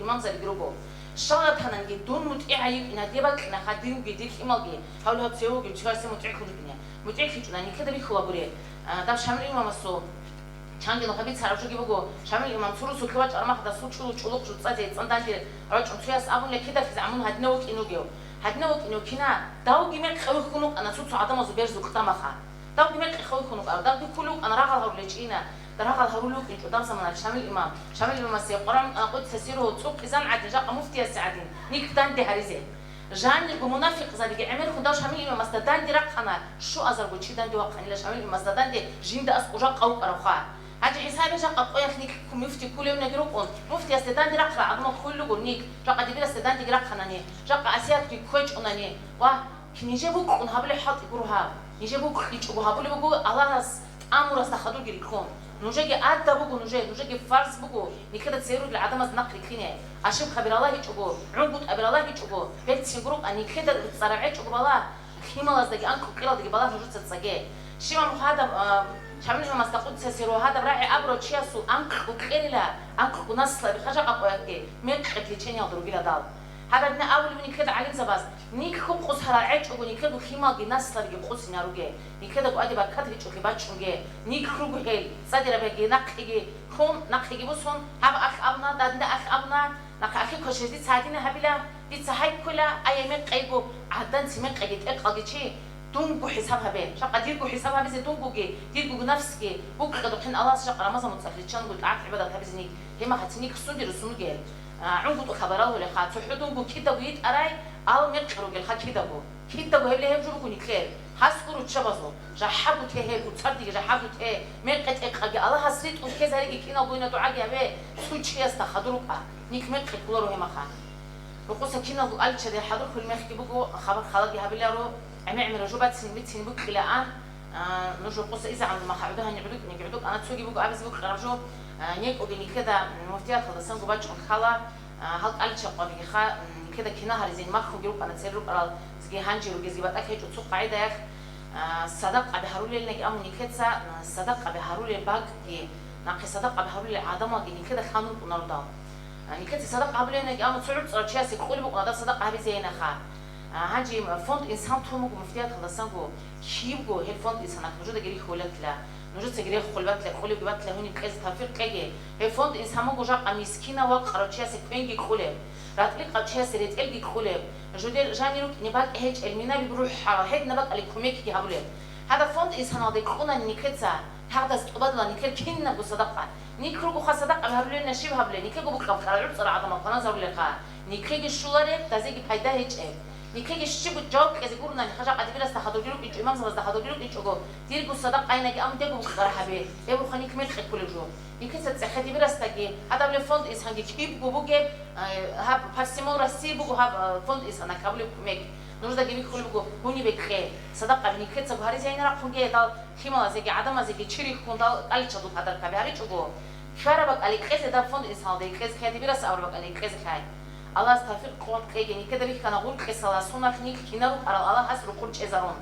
იმამზალი გროგო შალათანანგი დუნ მუტი აინა დება კნა ხადინგი დიხიმალგი ჰავლო ცეუგი ჩხასე მუტი ხუნდიკინე მუტი ხიჭუნა ნიქედები ხულაბურე და შამრი მამასო ჩანგი ნოხები ცარაჟუგი ბოგო შამრი მამ ცურუსუ ქვა ჭარმახ და სუჩულუ ჭულუყ ჟუწაძე წანდანდი რაჭუ ცუიას ამუნ ლეკიდა ფიზ ამუნ ჰადნეო კინუგეო ჰადნეო კინო კინა დაუგი მე ხევი ხუნუ ყანა ცუცუ ადამაზუ ბერზუ ყტამახა დაუგი მე ხევი ხუნუ ყარა დაუგი ქულუ ყანა რაღა ჰავლე ჭინა და რაღა ჰავლუ კინჭო დამსამანა შამრი იმასე ყრამ ყოთ სესირო ცუ ყიზან ადი ჟაყა მუფტიას ადინ ნიქდანდი ჰარიზე ჟანი გომუნაფიқ ზადიგი ემერ ხუნდა შამრი იმას და დანდი რაყანა შუ აზარგო ჩიდანდი ვაყანილა შამრი იმას და დანდი ჟინდა ას ყუჟა ყაუყარა ხა აჯი ჰესაბი ჟაყა ყოიხნი მუფტი ქულევნა გროყონ მუფტიას და დანდი რაყრა ადმა ხულუგო ნიკ ჟაყა დიბირას და დანდი რაყანანი ჟაყა ასიათი ქოჭუნანი ვა ქინიჟებუ ყუნ ჰაბლე ჰალტი გურუჰა ნიჟებუ ხიჭუ ჰაბლე ბუგო ალას ამურას და ხადუ გირი ხონ ნუჟეგი ადა ბუგო ნუჟეგი ფარს ბუგო ნიქედა ცერული ადამას ნაყრი ხინე აშიმ ხაბირალა ჰიჭუგო რუნგუტ აბირალა ჰიჭუგო ბეცი გრუყ ანიქედა წარაღე ჭუგო ბალა ხიმალას დაგი ანკო ყილადი ბალა ნუჟუცა წაგე შიმამ ხადა შამრი მამას და ყუცე სირო ჰადა რაი აბრო ჩიასუ ანკო ყილა ანკო ნასლები ხაჟა ყაყო약ე მე ყეთლი ჩენიალ დრუგილა დალ هذا ابن أول من كده علم زباز نيك خب قص هلا عيش أقول نيك كده خيمة جناس لبي قص ناروجه نيك كده قادي بكتر يشوف باتشونجه نيك خروج هيل صدر بيجي نقيجي خون نقيجي بسون هب أخ أبنا دادنا أخ أبنا نق أخي كشدي ساعدين هبلا دي ساعد كلا أيامك قيبو عدن سمك قيد أقعد شيء دونجو حسابها بين شق ديرجو حسابها بس دونجو جي ديرجو نفسك بوك قدر حين الله شق رمضان متصل شان قلت عارف عبادة هبزني هي ما خدتني خصوصي رسول جيل عنقود خبره ولا خاطر حدون بو كده ويت أراي أو مقرو جل خا كده بو هبله هم جرو كوني خير حسكرو تشبازو جحبو تهي وتصدق جحبو تهي مقت إقاقي الله حسيت وكذا هيك كنا بوينا دعاء به سوتشي استخدروك نيك مقت كلارو هم خان وقصة كنا قال شدي حضر كل ما يحكي بقو خبر خلاص هبله رو عمل رجوبات سنين بوك خلاء نرجو قصة إذا عند ما خعودها نقعدوك أنا تسوقي بوك أبز بوك رجوب نيك أغني كذا مفتيات هذا سنقو باتش خلا هل قال شقة بيخا كذا كنا هرزين ما خو جروب أنا تسير على زي هانجي وجزيبات أكيد وتسوق قاعدة يخ صدق أبي هارولي لك أمني كذا صدق أبي هارولي باق ناقي صدق أبي هارولي عدم أغني كذا خانون ونرضى يعني كذا صدق أبي لك أمن تصير تصير شيء سيقول بوك هذا صدق أبي زينا خا هانجي فوند إنسان تومو مفتيات هذا سنقو كيبو هي فوند إنسان موجودة جري خولت لا نوجد سجري خلبات لا خولي بات لا هوني كذا تفرق كذا هي فوند إنسان مو جاك أميسكينا وقرأتشيا سكبينجي خولي راتلي قرأتشيا سريت إلجي خولي جودي جانيروك نباك هيج المينا بيروح هيد نباك عليكميك يهابولي هذا فوند إنسان هذا يكونا نيكتسا هذا استقبال نيكل كنا بصدقة نيكرو بخا صدقة بهابولي نشيب هابولي نيكل بكرة بخارج صراحة عظمة قناة زابولي خا نيكل الشولاري تزيج بهيدا هيج نيكل الشيب الجواب كذا يقولون نخرج قد بلا استخدموا لك إمام صلاة استخدموا لك إيشوجو ديرجو صدقة أنا جام تيجو بخارج حبي يبغى خنيك ملك كل جو نيكل تتخذي بلا استجي هذا بلا فوند إنسان كيب بوجي هاب بحسمو راسي بوجو هاب فوند إنسان كابلي ميك نوجد جيبي كل بوجو هوني بخير صدقة نيكل تبهاري زينا راح فنجي دال خيمة زي عدم زي تشري خون دال على شدو هذا كبيري شوجو شربك على كذا ده فوند إنسان ده كذا كذا بلا سأوربك على كذا خاي الله استغفر قوات كيجني كده بيك أنا أقول كسلا سونا خنيك كنارو على الله حس ركور شزارون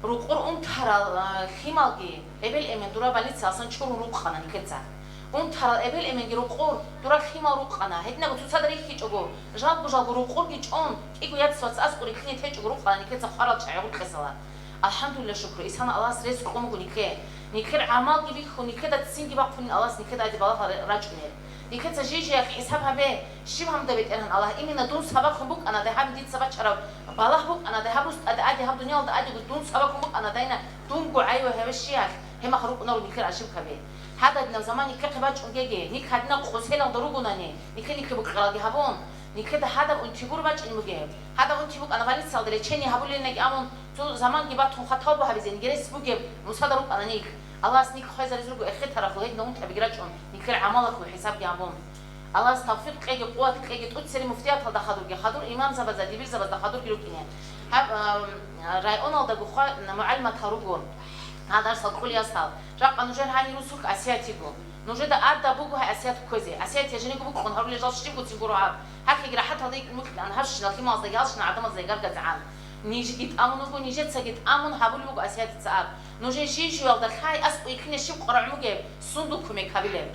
ركور ترى خيمالجي قبل إمن دورا بليت ساسن شو روك خنا نكتة ترى قبل إمن ركور دورا خيمال روك خنا هدنا قلت صدري كي تجو جاب بجاب ركور كي تون إيجو يد صوت أسقوري خني تيجي روك خنا نكتة خارج شعور كسلا الحمد لله شكر إسحنا الله سريس قوم قولي نكر عمال جبيك خني كده تسين جباك فني الله نكده أدي بالله راجعني نكتة جيجي حسابها به شيء هم دبيت إنهم الله إمنا دون سباق بوك أنا ده هم ديت سباق شراب بالله بوك أنا ده هبوس أدي هم دنيا وده أدي دون سباق بوك أنا دينا دون قعيو هذا الشيء هم خروق نور نكر عشيب كبير هذا من زمان نكر قباج أنجي نك هدنا خسينا ودروجنا نكر بوك غادي هبون نكر هذا أنتبور باج المجيب هذا أنتبوك أنا بالي صادري تشيني هبول لنا أمون تو زمان جبتهم خطاب بهذين جريس بوجيب مصادروك أنا نيك الله سنيك خيزر يزرقوا أخذها رخوهيد نوم تبيجرجهم نكر عملك وحساب جابهم الله استغفر كي قوات كي تقصي مفتيات هذا خدور إمام زبز دبير زبز خدور جلوكينه هب رايون هذا جوخا معلمة هروجون هذا أرسل كل يسال رق نوجد هاي رسوك أسياتيجو نوجد أردا بوجو هاي أسيات كوزي أسيات يجني بوجو خن هرولي جالس تجيبو تجيبوا عاب هكذا جرا حتى هذيك ممكن أنا هرش نخي ما زيجالش نعدم زيجال جزعان نيجي جت أمون بو نيجي تسجد أمون حبول بوجو أسيات تسأل نوجد شيء شو يالدك هاي أسقو يكني شيء قرع مجيب صندوق كمي كابيله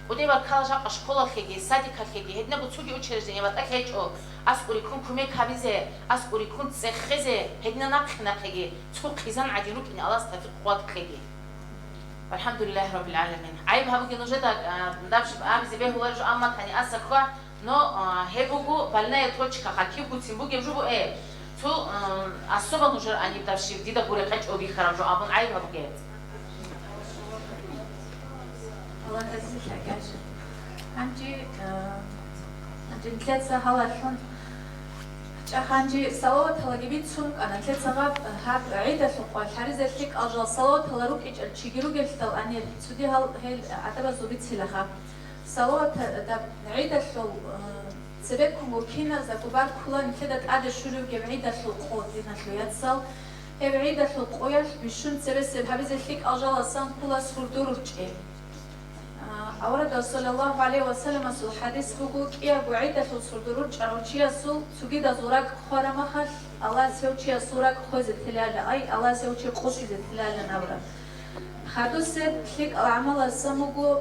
ودي بركالش أشكال خيجي صديق خيجي هدنا بتوجي وتشرزني بس أكيد أو أسقوري كون كمي كابيزه أسقوري كون تسخزه هدنا نقخنا خيجي تقول خيزان عديلوك إن الله استفيد قوات خيجي والحمد لله رب العالمين عيب هبوكي نوجدك ندبش بأبي زبيه هو رجع أما تاني أسقوا نو هبوكو بالنا يتوجه كخاكيو كتيمبوك يجوبو إيه تو الصبح نوجر أني بدبش ديدا بوري خيج أو بيخرج أبون عيب هبوكي الله يعزك يا جاشا هنجي نتلاتة هلا شون هنجي صلوات هلا جبيت سونك أنا تلاتة غاب هاب عيدة سوق الحريزة فيك أجل صلوات هلا روك إيش الشجيرو قلت أني سودي هل عتبة زوبيت سلخا صلوات ده عيدة سوق سببكم وكينا زكوبار كلان كده تعد شلو جبعيدة سوق قوت لنا شو يتصل بعيدة سوق قويش بيشون سبب هبزة فيك أجل صان كلا سردور وجه أورد صلى الله عليه وسلم سو حديث بقول كيا بعيدة سو سردروج أروتشيا سو سجيدا زورك خرمخش الله سوتشيا زورك خوز التلال أي الله سوتشي خوش التلال نورا حدث فيك العمل السموجو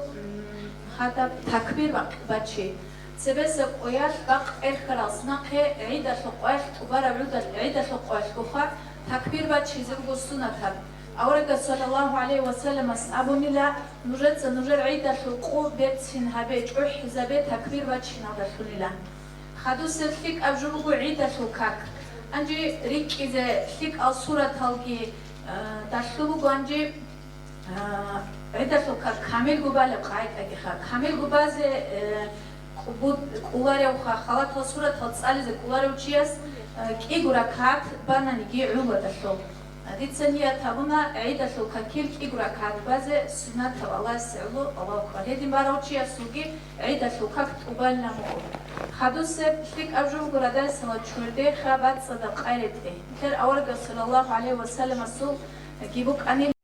هذا تكبير باتشي سبس قويات بق الخلاص نقه عيد القوال وبرا عيد القوال كخا تكبير بعد شيء بقصنا تاب أورك صلى الله عليه وسلم أبوني لا نجد عيد القو بيت سنهابيج أح زبيت تكبير بعد شيء نادر لا خدو سفيك أبجرو عيد الكاك أنجي ريك إذا فيك الصورة تلقي داشلو أنجي عيد الكاك كامل قبالة قاعد أجيخا كامل قبازة კულარე უხა ხალათო სურათო წალიზე კულარე უჩიას კიგურა ქათ ბანანი გიულა შო დიცენია თაბუნა აიდა შო ქაკილ კიგურა ქათ ბაზე სუნათა ალასელო ალა ქალედი მაროჩია სუგი აიდა შო ქაკ ტუბალნა მო ხადუსე ფიქ აბჟუ გურადა სლა ჩურდე ხაბათ სადა ყაირეთე თერ ავარგა სალალაჰუ ალეიჰი ვასალამ ასუ გიბუკ ანი